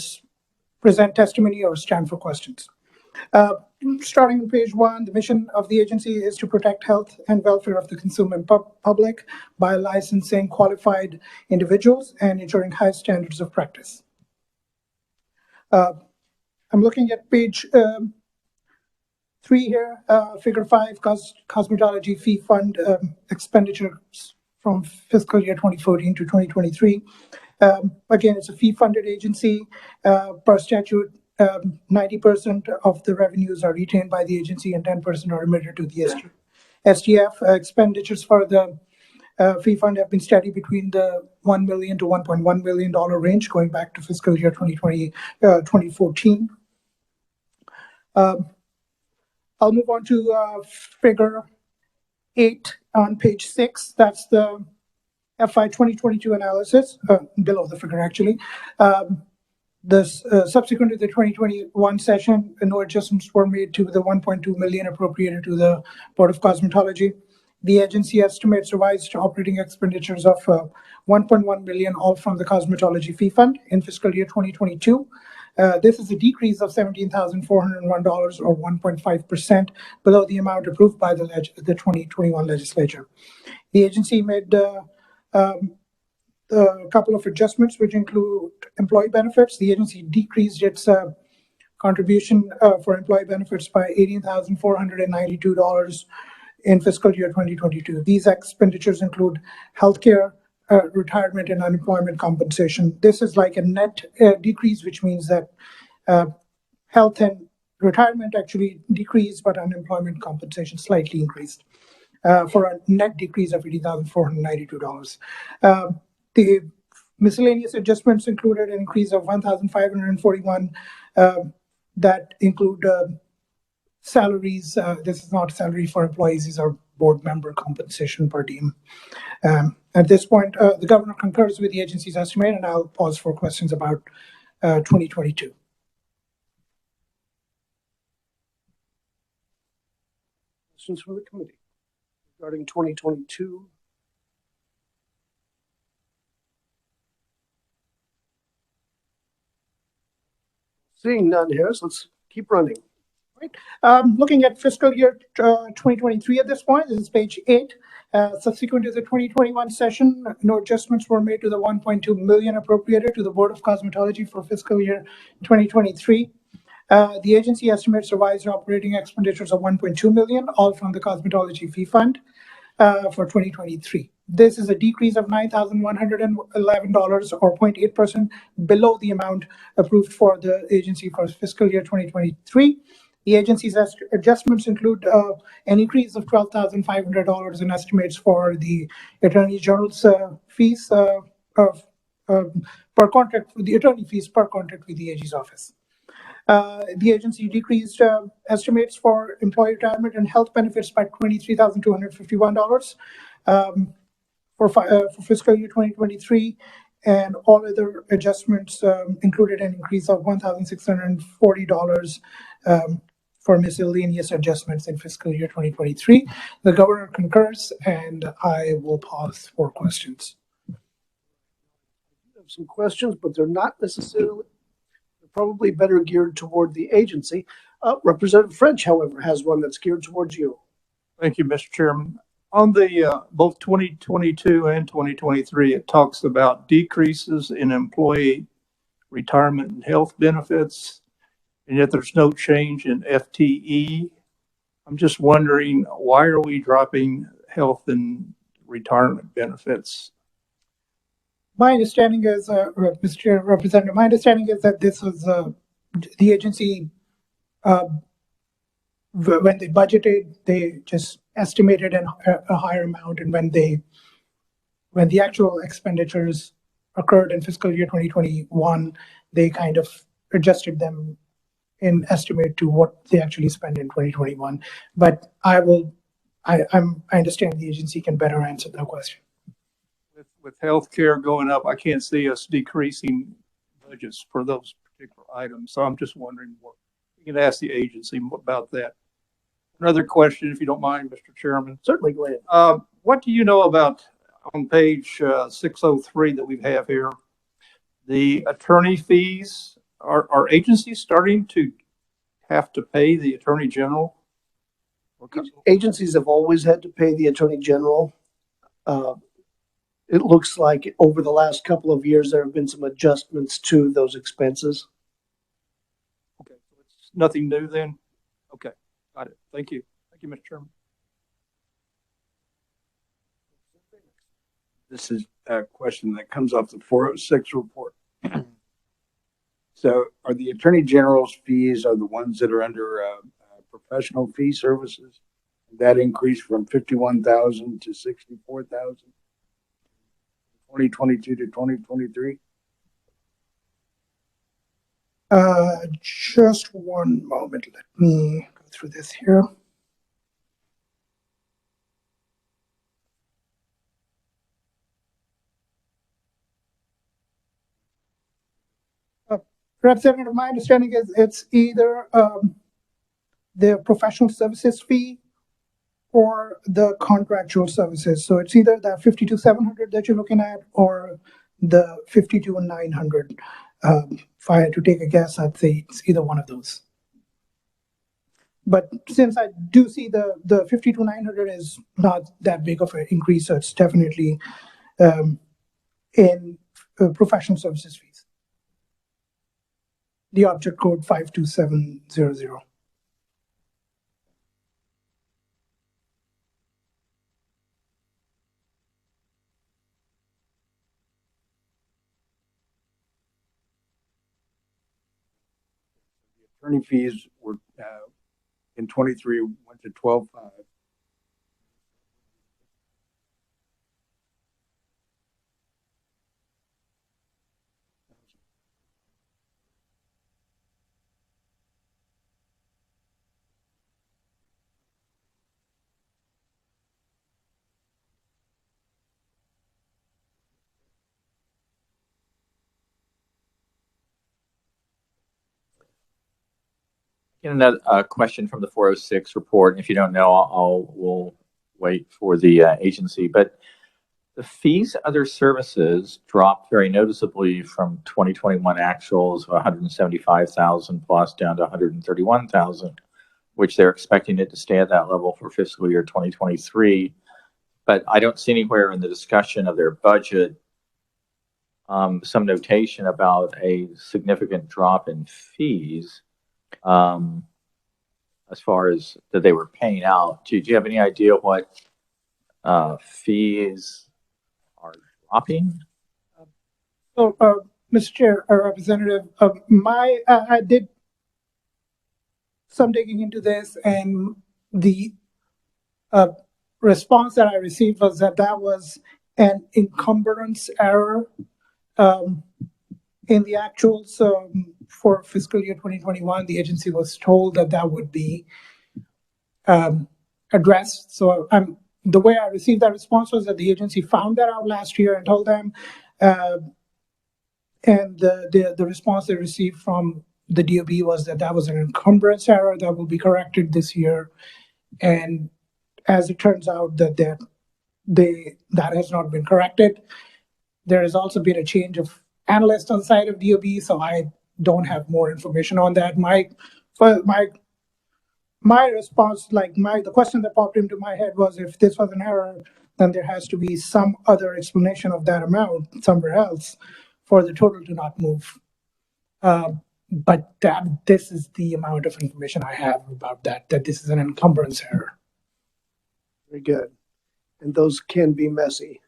present testimony or stand for questions. Starting on page 1, the mission of the agency is to protect health and welfare of the consumer and public by licensing qualified individuals and ensuring high standards of practice. I'm looking at page 3 here, figure 5, cosmetology fee fund expenditures from fiscal year 2014 to 2023. Again, it's a fee-funded agency. Per statute, 90% of the revenues are retained by the agency and 10% are remitted to the STF. Expenditures for the fee fund have been steady between the $1 million to $1.1 million range going back to fiscal year 2014. I'll move on to figure 8 on page 6. That's the FY 2022 analysis, below the figure actually. Subsequent to the 2021 session, no adjustments were made to the 1.2 million appropriated to the Board of Cosmetology. The agency estimates revised operating expenditures of 1.1 million, all from the cosmetology fee fund in fiscal year 2022. This is a decrease of $17,401 or 1.5% below the amount approved by the 2021 legislature. The agency made a couple of adjustments, which include employee benefits. The agency decreased its contribution for employee benefits by $18,492 in fiscal year 2022. These expenditures include healthcare, retirement, and unemployment compensation. This is like a net decrease, which means that health and retirement actually decreased, but unemployment compensation slightly increased for a net decrease of $80,492. The miscellaneous adjustments included an increase of 1,541 that include salaries. This is not salary for employees. These are board member compensation per diem. At this point, the governor concurs with the agency's estimate, and I'll pause for questions about 2022. Questions from the committee regarding 2022? Seeing none here, so let's keep running. Looking at fiscal year 2023 at this point, this is page 8. Subsequent to the 2021 session, no adjustments were made to the 1.2 million appropriated to the Board of Cosmetology for fiscal year 2023. The agency estimates revised operating expenditures of 1.2 million, all from the cosmetology fee fund for 2023. This is a decrease of $9,111 or 0.8% below the amount approved for the agency for fiscal year 2023. The agency's adjustments include an increase of $12,500 in estimates for the Attorney General's fees per contract, the attorney fees per contract with the AG's office. The agency decreased estimates for employee retirement and health benefits by $23,251 for fiscal year 2023, and all other adjustments included an increase of $1,640 for miscellaneous adjustments in fiscal year 2023. The governor concurs, and I will pause for questions. I have some questions, but they're not necessarily, they're probably better geared toward the agency. Representative French, however, has one that's geared towards you. Thank you, Mr. Chairman. On the both 2022 and 2023, it talks about decreases in employee retirement and health benefits, and yet there's no change in FTE. I'm just wondering, why are we dropping health and retirement benefits? My understanding is, Mr. Chair, Representative, my understanding is that this was the agency, when they budgeted, they just estimated a higher amount, and when the actual expenditures occurred in fiscal year 2021, they kind of adjusted them in estimate to what they actually spent in 2021. But I understand the agency can better answer that question. With healthcare going up, I can't see us decreasing budgets for those particular items. So I'm just wondering what you can ask the agency about that. Another question, if you don't mind, Mr. Chairman. Certainly, go ahead. What do you know about on page 603 that we have here? The attorney fees, are agencies starting to have to pay the Attorney General? Agencies have always had to pay the Attorney General. It looks like over the last couple of years, there have been some adjustments to those expenses. Okay, so it's nothing new then? Okay, got it. Thank you. Thank you, Mr. Chairman. This is a question that comes off the 406 report. So are the Attorney General's fees are the ones that are under professional fee services? That increased from 51,000 to 64,000, 2022 to 2023? Just one moment. Let me go through this here. Representative, my understanding is it's either the professional services fee or the contractual services. So it's either the 52,700 that you're looking at or the 52,900. If I had to take a guess, I'd say it's either one of those. But since I do see the 52,900 is not that big of an increase, so it's definitely in professional services fees. The object code 52700. The attorney fees were in 23 went to 12.5. Another question from the 406 report. And if you don't know, we'll wait for the agency. But the fees, other services dropped very noticeably from 2021 actuals of 175,000 plus down to 131,000. which they're expecting it to stay at that level for fiscal year 2023. But I don't see anywhere in the discussion of their budget some notation about a significant drop in fees as far as that they were paying out. Do you have any idea what fees are dropping? So, Mr. Chair, Representative, I did some digging into this, and the response that I received was that that was an encumbrance error in the actuals for fiscal year 2021. The agency was told that that would be addressed. So the way I received that response was that the agency found that out last year and told them, and the response they received from the DOB was that that was an encumbrance error that will be corrected this year. And as it turns out, that has not been corrected. There has also been a change of analyst on the side of DOB, so I don't have more information on that. My response, the question that popped into my head was, if this was an error, then there has to be some other explanation of that amount somewhere else for the total to not move. But this is the amount of information I have about that this is an encumbrance error. Very good. And those can be messy.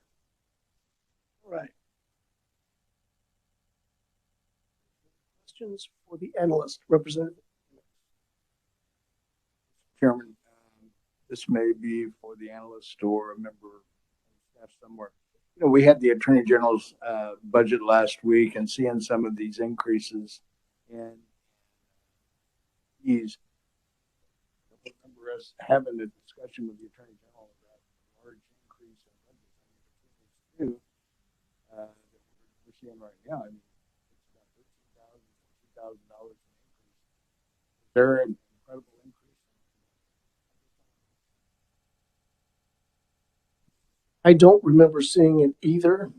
All right. Questions for the analyst, Representative? Chairman, this may be for the analyst or a member of staff somewhere. We had the Attorney General's budget last week, and seeing some of these increases in fees, I remember us having a discussion with the Attorney General about a large increase in budget. That we're seeing right now. I mean, it's about $13,000 in increase. Very incredible increase. I don't remember seeing it either,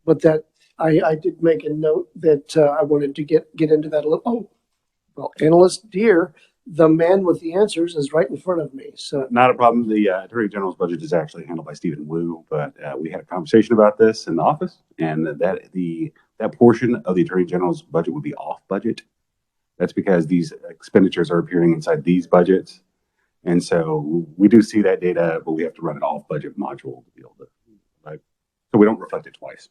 but that I did make a note that I wanted to get into that a little. Oh, well, analyst dear, the man with the answers is right in front of me. So Not a problem. The Attorney General's budget is actually handled by Stephen Wu, but we had a conversation about this in the office, and that portion of the Attorney General's budget would be off budget. That's because these expenditures are appearing inside these budgets. And so we do see that data, but we have to run an off budget module to be able to, so we don't reflect it twice.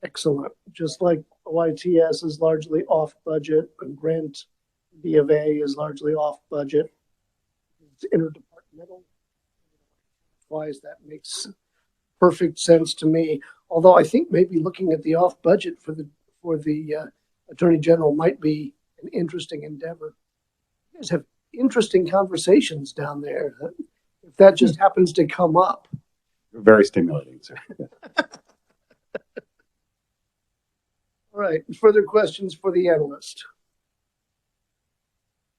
excellent. Just like OITS is largely off budget, and Grant B of A is largely off budget. It's interdepartmental. Wise, that makes perfect sense to me. Although I think maybe looking at the off budget for the Attorney General might be an interesting endeavor. You guys have interesting conversations down there. If that just happens to come up. Very stimulating, sir. All right, further questions for the analyst?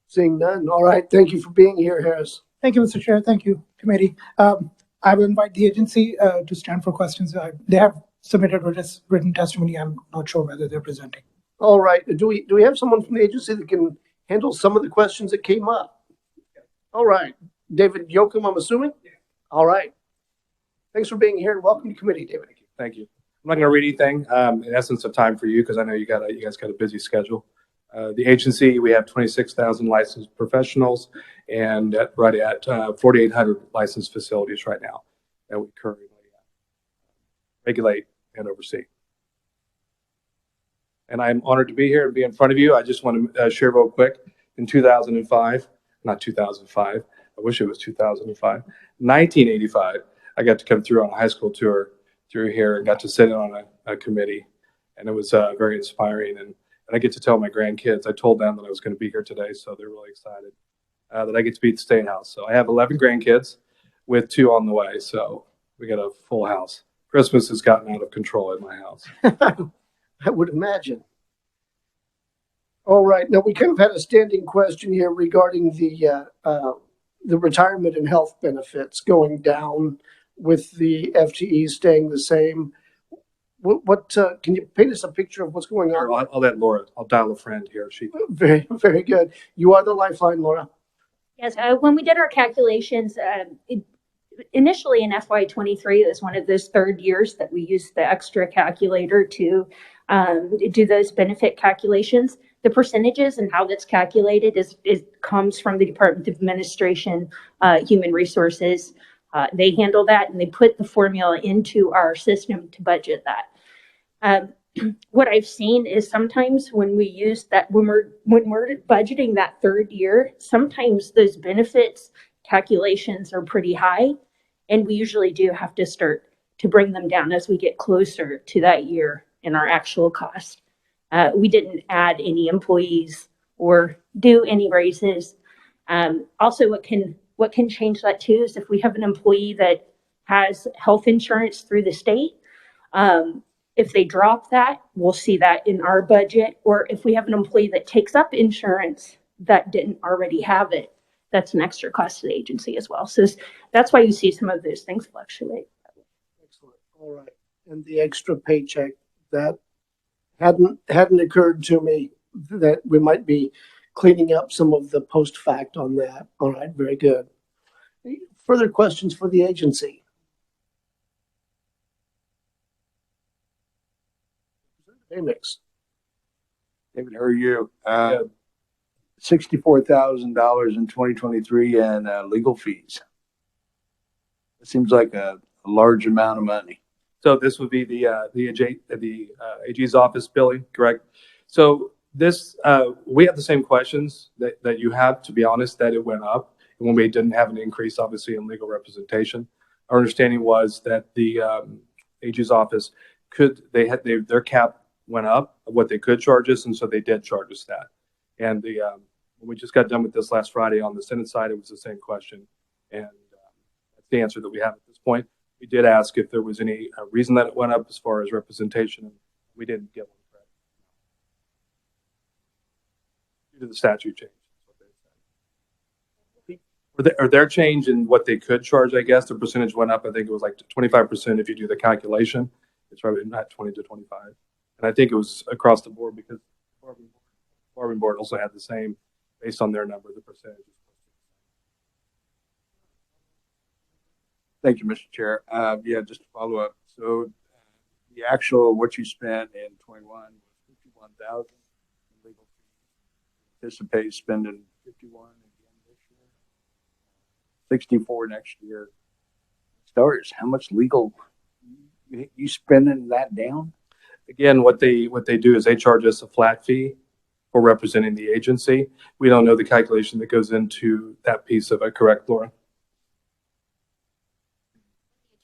Seeing none. All right, thank you for being here, Harris. Thank you, Mr. Chair. Thank you, committee. I will invite the agency to stand for questions. They have submitted written testimony. I'm not sure whether they're presenting. All right, do we have someone from the agency that can handle some of the questions that came up? All right, David Yoakum, I'm assuming? All right. Thanks for being here and welcome to committee, David. Thank you. I'm not going to read anything in essence of time for you because I know you guys got a busy schedule. The agency, we have 26,000 licensed professionals and right at 4,800 licensed facilities right now that we currently regulate and oversee. And I'm honored to be here and be in front of you. I just want to share real quick. In 2005, not 2005, I wish it was 2005, 1985, I got to come through on a high school tour through here and got to sit in on a committee. And it was very inspiring. And I get to tell my grandkids, I told them that I was going to be here today, so they're really excited that I get to be at the State House. So I have 11 grandkids with 2 on the way. So we got a full house. Christmas has gotten out of control at my house. I would imagine. All right, now we kind of had a standing question here regarding the retirement and health benefits going down with the FTE staying the same. What can you paint us a picture of what's going Or on? I'll let Laura, I'll dial a friend here. She, Very, very good. You are the lifeline, Laura. Yes, when we did our calculations, initially in FY23, it was one of those third years that we used the extra calculator to do those benefit calculations. The percentages and how that's calculated comes from the Department of Administration, Human Resources. They handle that and they put the formula into our system to budget that. What I've seen is sometimes when we use that, when we're budgeting that third year, sometimes those benefits calculations are pretty high, and we usually do have to start to bring them down as we get closer to that year in our actual cost. We didn't add any employees or do any raises. Also, what can change that too is if we have an employee that has health insurance through the state. If they drop that, we'll see that in our budget. Or if we have an employee that takes up insurance that didn't already have it, that's an extra cost to the agency as well. So that's why you see some of those things fluctuate. Excellent. All right. And the extra paycheck, that hadn't occurred to me that we might be cleaning up some of the post fact on that. All right. Very good. Further questions for the agency? Mix. David, how are you? $64,000 in 2023 and legal fees. It seems like a large amount of money. so this would be the AG's office billing, correct? So this, we have the same questions that you have, to be honest, that it went up. And when we didn't have an increase, obviously, in legal representation. Our understanding was that the AG's office their cap went up of what they could charge us, and so they did charge us that. And when we just got done with this last Friday on the Senate side, it was the same question, and that's the answer that we have at this point. We did ask if there was any reason that it went up as far as representation, and we didn't get one correct due to the statute change. Or their change in what they could charge, I guess the percentage went up. I think it was like 25% if you do the calculation. It's probably not 20 to 25. And I think it was across the board because Barbering Board also had the same based on their number, the percentage. Thank you, Mr. Chair. Yeah, just to follow up. So the actual, what you spent in 21 was 51,000 in legal fees. Anticipate spending 51 again this year. 64 next year. Stars, how much legal you spending that down? Again, what they do is they charge us a flat fee for representing the agency. We don't know the calculation that goes into that piece of it, correct, Laura?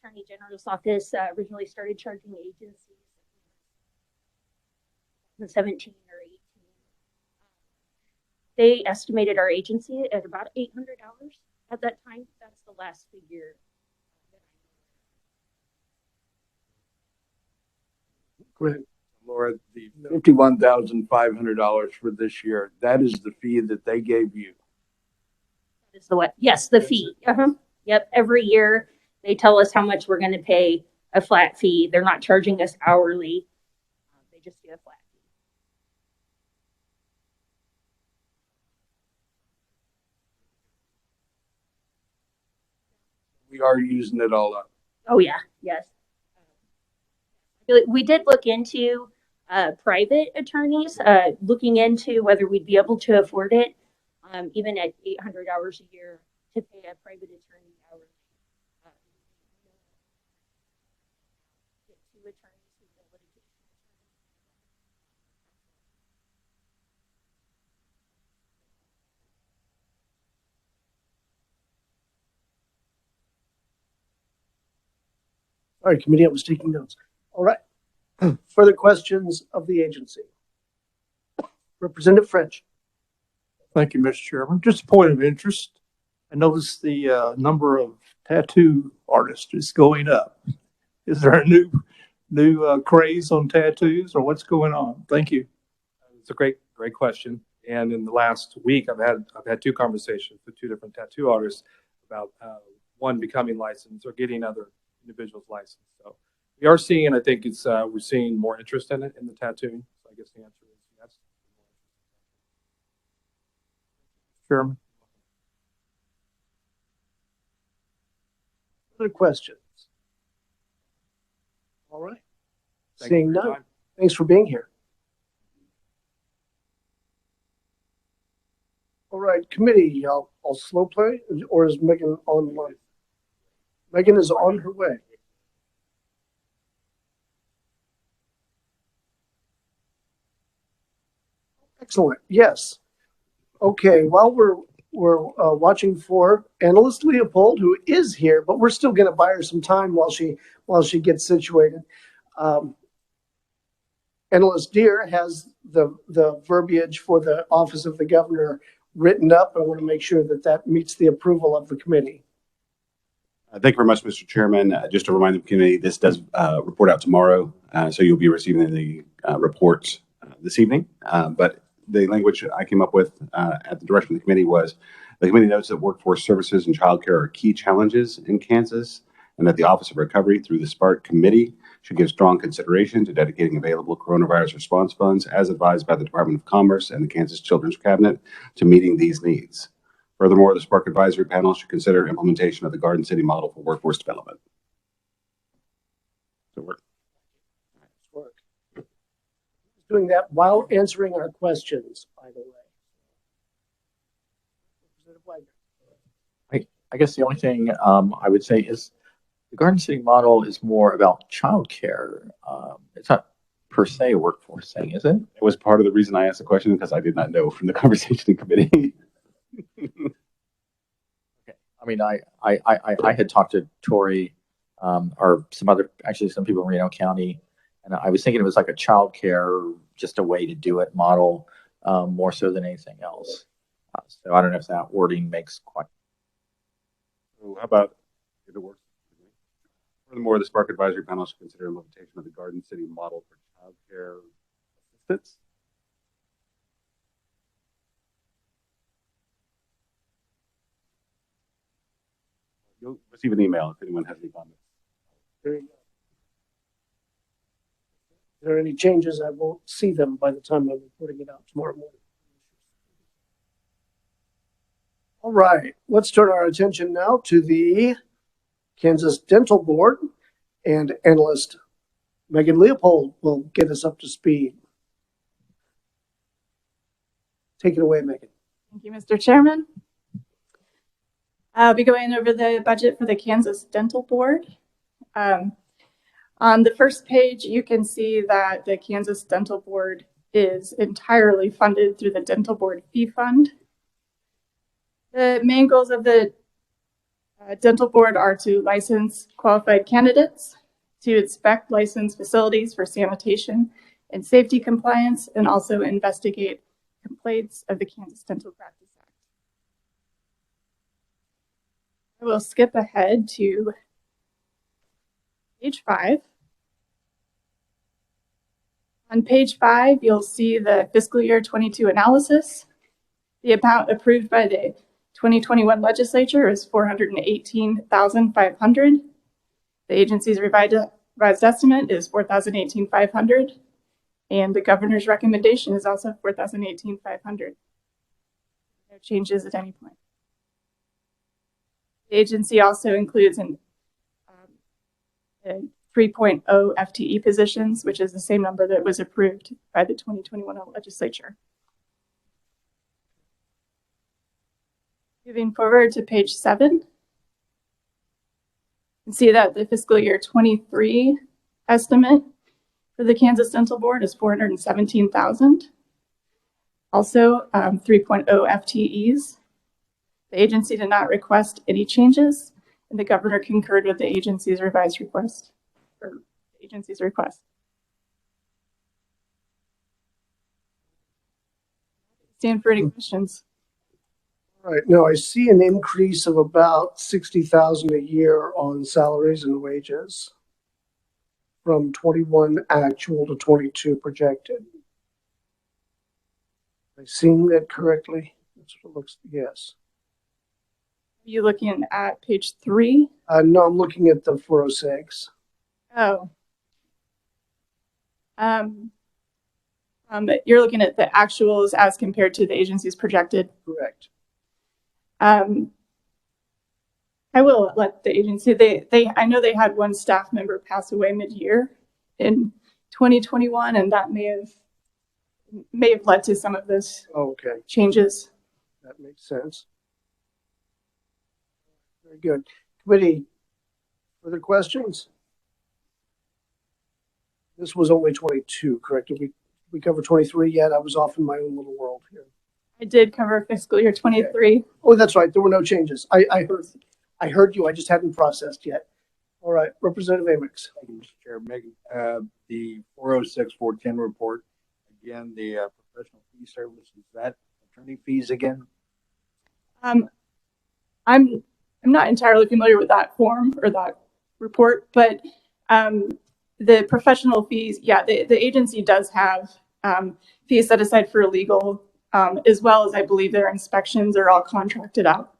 The Attorney General's office originally started charging agencies in 17 or 18. They estimated our agency at about $800 at that time. That's the last figure. Correct. Laura, the $51,500 for this year, that is the fee that they gave you. Is the what? Yes, the fee. Yep. Every year they tell us how much we're going to pay, a flat fee. They're not charging us hourly. They just do a flat fee. We are using it all up. Oh yeah. Yes. We did look into private attorneys, looking into whether we'd be able to afford it, even at $800 a year to pay a private attorney hourly. Get 2 attorneys who do litigation. All right, committee, I was taking notes. All right. Further questions of the agency? Representative French. Thank you, Mr. Chairman. Just a point of interest. I noticed the number of tattoo artists is going up. Is there a new craze on tattoos, or what's going on? Thank you. It's a great question. And in the last week, I've had 2 conversations with 2 different tattoo artists about one becoming licensed or getting other individuals licensed. So We are seeing, and I think it's we're seeing more interest in it in the tattooing. So I guess the answer is yes. Chairman. Other questions? All right. Thank you Seeing for your none. time. Thanks for being here. All right, committee, I'll slow play, or is Megan online? Megan is on her way. Excellent, yes. Okay, while we're watching for Analyst Leopold, who is here, but we're still gonna buy her some time while she gets situated. Analyst Deere has the verbiage for the office of the governor written up. I want to make sure that that meets the approval of the committee. Thank you very much, Mr. Chairman. Just to remind the committee, this does report out tomorrow, so you'll be receiving the reports this evening. But the language I came up with at the direction of the committee was, the committee notes that workforce services and childcare are key challenges in Kansas, and that the Office of Recovery through the SPARK committee should give strong consideration to dedicating available coronavirus response funds as advised by the Department of Commerce and the Kansas Children's Cabinet to meeting these needs. Furthermore, the SPARK Advisory Panel should consider implementation of the Garden City model for workforce development. So we're Doing that while answering our questions, by the way. I guess the only thing I would say is the Garden City model is more about childcare. It's not per se a workforce thing, is it? It was part of the reason I asked the question, because I did not know from the conversation in committee. Okay. I mean, I had talked to Tori or some people in Reno County, and I was thinking it was like a childcare, just a way to do it model, more so than anything else. So I don't know if that wording makes quite. So how about if it works? Furthermore, the SPARK Advisory Panel should consider implementation of the Garden City model for childcare assistance. You'll receive an email if anyone has any comments. There you go. If there are any changes, I won't see them by the time I'm reporting it out tomorrow morning. All right, let's turn our attention now to the Kansas Dental Board, and Analyst Megan Leopold will get us up to speed. Take it away, Megan. Thank you, Mr. Chairman. I'll be going over the budget for the Kansas Dental Board. On the first page, you can see that the Kansas Dental Board is entirely funded through the Dental Board Fee Fund. The main goals of the Dental Board are to license qualified candidates, to inspect licensed facilities for sanitation and safety compliance, and also investigate complaints of the Kansas Dental Practice Act. I will skip ahead to page 5. On page 5, you'll see the fiscal year 22 analysis. The amount approved by the 2021 legislature is $418,500. The agency's revised estimate is $4,018,500, and the governor's recommendation is also $4,018,500. No changes at any point. The agency also includes a 3.0 FTE positions, which is the same number that was approved by the 2021 legislature. Moving forward to page 7, you can see that the fiscal year 23 estimate for the Kansas Dental Board is $417,000. Also, 3.0 FTEs. The agency did not request any changes, and the governor concurred with the agency's revised request, or the agency's request. Stand for any questions. All right, now I see an increase of about 60,000 a year on salaries and wages from 21 actual to 22 projected. Am I seeing that correctly? That's what it looks, yes. Are you looking at page 3? No, I'm looking at the 406. Oh, You're looking at the actuals as compared to the agency's projected. Correct. I will let the agency, I know they had one staff member pass away mid-year in 2021, and that may have led to some of those Okay, changes. that makes sense. Very good. Committee, further questions? This was only 22, correct? Did we cover 23 yet? I was off in my own little world here. I did cover fiscal year 23. Oh, that's right. There were no changes. I heard you. I just hadn't processed yet. All right, Representative Amix. Thank you, Mr. Chair. Megan, the 406, 410 report, again, the professional fee service, is that attorney fees again? I'm not entirely familiar with that form or that report, but the professional fees, yeah, the agency does have fees set aside for legal, as well as I believe their inspections are all contracted out.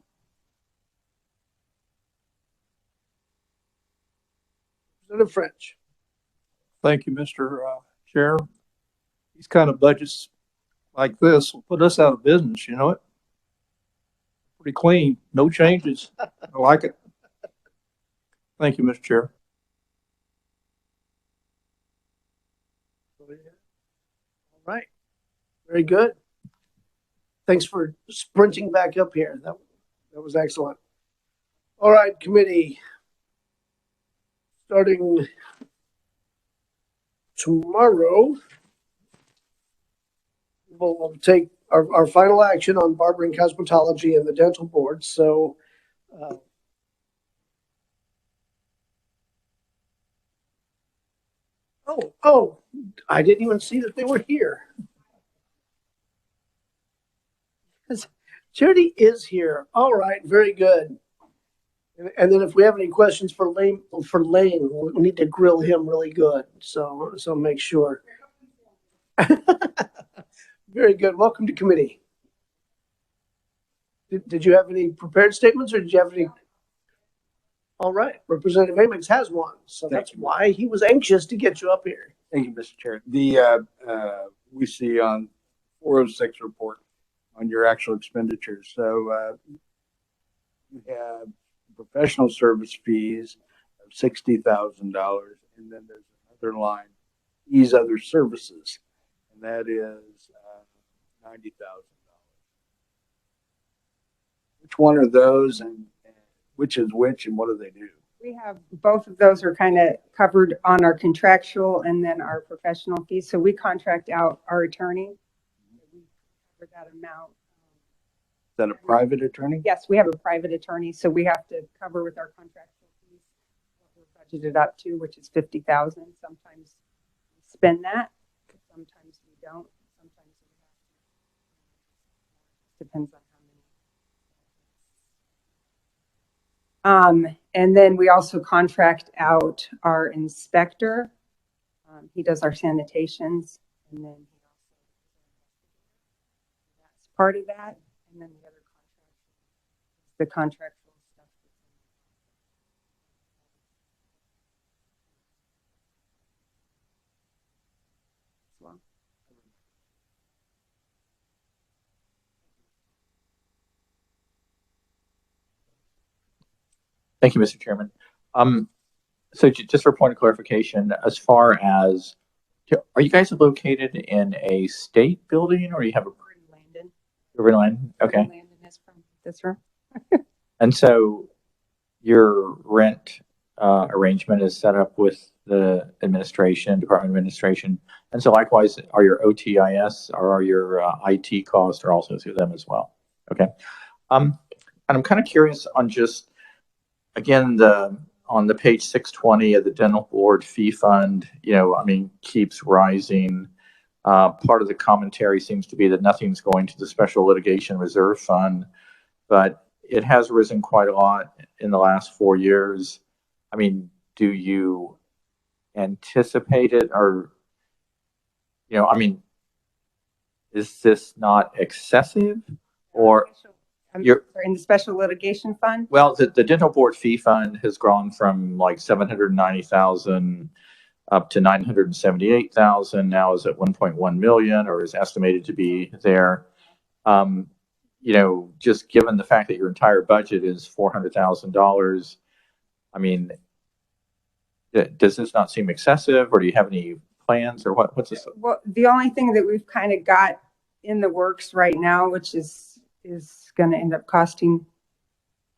Representative French. Thank you, Mr. Chair. These kind of budgets like this will put us out of business, you know it? Pretty clean, no changes. I like it. Thank you, Mr. Chair. All right, very good. Thanks for sprinting back up here. That was excellent. All right, committee. Starting tomorrow, we'll take our final action on Barbering, Cosmetology, and the dental board. So oh, I didn't even see that they were here. Charity is here. All right, very good. And then if we have any questions for Lane, we need to grill him really good. So make sure. Very good. Welcome to committee. Did you have any prepared statements, or did you have any? All right, Representative Amix has one, so that's why he was anxious to get you up here. Thank you, Mr. Chair. The we see on 406 report on your actual expenditures. So you have professional service fees of $60,000, and then there's another line, fees other services, and that is $90,000. Which one are those, and which is which, and what do they do? We have both of those are kind of covered on our contractual and then our professional fees. So we contract out our attorney. We cover that amount. Is that a private attorney? Yes, we have a private attorney, so we have to cover with our contractual fees what we're budgeted up to, which is $50,000. Sometimes we spend that, sometimes we don't. Sometimes we have to. Depends on how many. And then we also contract out our inspector. He does our sanitations, and then he also that's part of that. And then the other contract, the contractual stuff. As well. Thank you, Mr. Chairman. So just for point of clarification, as far as, are you guys located in a state building, or you have a? Landon. Over in Landon? Okay. Landon is from this room. And so your rent arrangement is set up with the administration, Department of Administration. And so likewise, are your OTIS or are your IT costs are also through them as well? Okay. And I'm kind of curious on just, again, on the page 620 of the dental board fee fund, keeps rising. Part of the commentary seems to be that nothing's going to the special litigation reserve fund, but it has risen quite a lot in the last 4 years. Do you anticipate it, or, is this not excessive, or? You're in the special litigation fund? Well, the dental board fee fund has grown from like 790,000 up to 978,000, now is at 1.1 million, or is estimated to be there. You know, just given the fact that your entire budget is $400,000, I mean, does this not seem excessive, or do you have any plans, or what's this? Well, the only thing that we've kind of got in the works right now, which is going to end up costing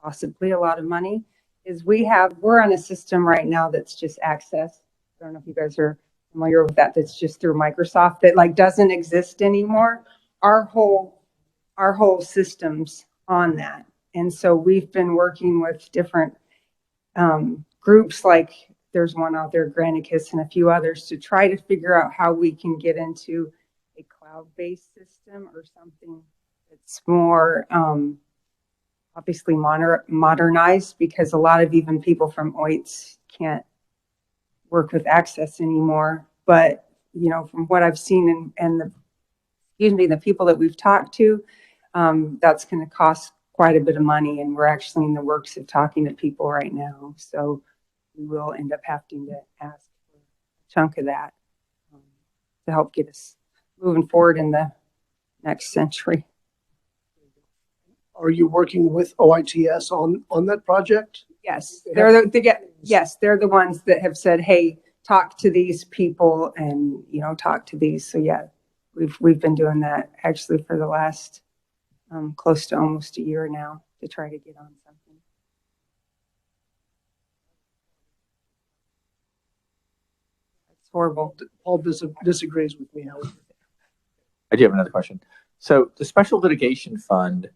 possibly a lot of money, is we're on a system right now that's just Access. I don't know if you guys are familiar with that. That's just through Microsoft, that like doesn't exist anymore. Our whole system's on that, and so we've been working with different groups, like there's one out there, Granicus, and a few others, to try to figure out how we can get into a cloud-based system or something that's more obviously modernized, because a lot of even people from OITS can't work with Access anymore. But, you know, from what I've seen and the people that we've talked to, that's going to cost quite a bit of money, and we're actually in the works of talking to people right now. So we will end up having to ask for a chunk of that to help get us moving forward in the next century. Are you working with OITS on that project? Yes, they're the ones that have said, hey, talk to these people and, you know, talk to these. So yeah, we've been doing that actually for the last close to almost a year now to try to get on something. It's horrible. Paul disagrees with me. I do have another question. So the special litigation fund,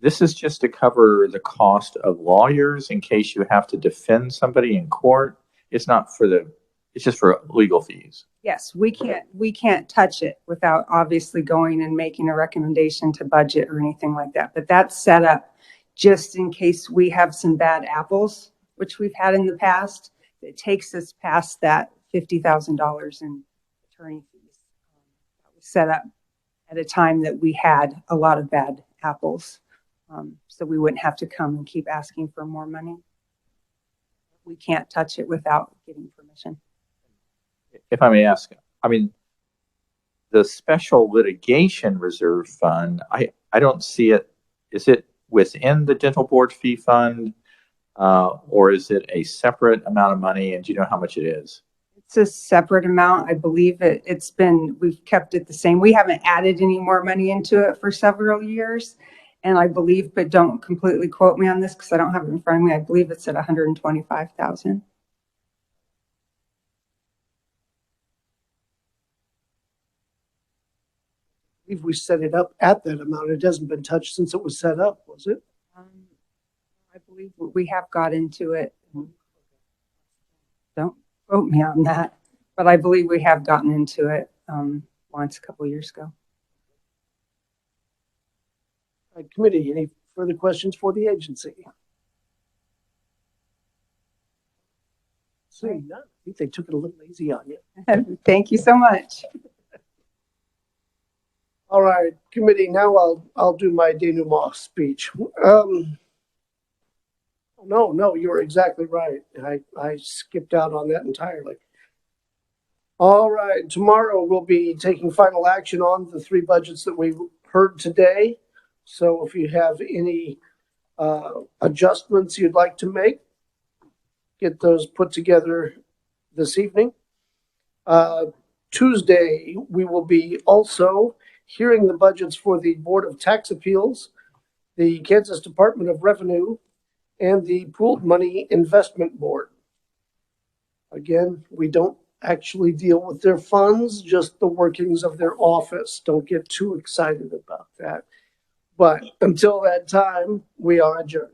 this is just to cover the cost of lawyers in case you have to defend somebody in court. It's not it's just for legal fees. Yes, we can't touch it without obviously going and making a recommendation to budget or anything like that. But that's set up just in case we have some bad apples, which we've had in the past. It takes us past that $50,000 in attorney fees. That was set up at a time that we had a lot of bad apples. So we wouldn't have to come and keep asking for more money. We can't touch it without getting permission. If I may ask, I mean, the special litigation reserve fund, I don't see it. Is it within the dental board fee fund, or is it a separate amount of money? And do you know how much it is? It's a separate amount. I believe we've kept it the same. We haven't added any more money into it for several years. And I believe, but don't completely quote me on this because I don't have it in front of me, I believe it's at $125,000. If we set it up at that amount, it hasn't been touched since it was set up, was it? I believe we have got into it. Don't quote me on that, but I believe we have gotten into it once a couple of years ago. Committee, any further questions for the agency? Seeing none, I think they took it a little easy on you. Thank you so much. All right, committee, now I'll do my denouement speech. No, you were exactly right. I skipped out on that entirely. All right, tomorrow we'll be taking final action on the 3 budgets that we heard today. So if you have any adjustments you'd like to make, get those put together this evening. Tuesday, we will be also hearing the budgets for the Board of Tax Appeals, the Kansas Department of Revenue, and the Pooled Money Investment Board. Again, we don't actually deal with their funds, just the workings of their office. Don't get too excited about that. But until that time, we are adjourned.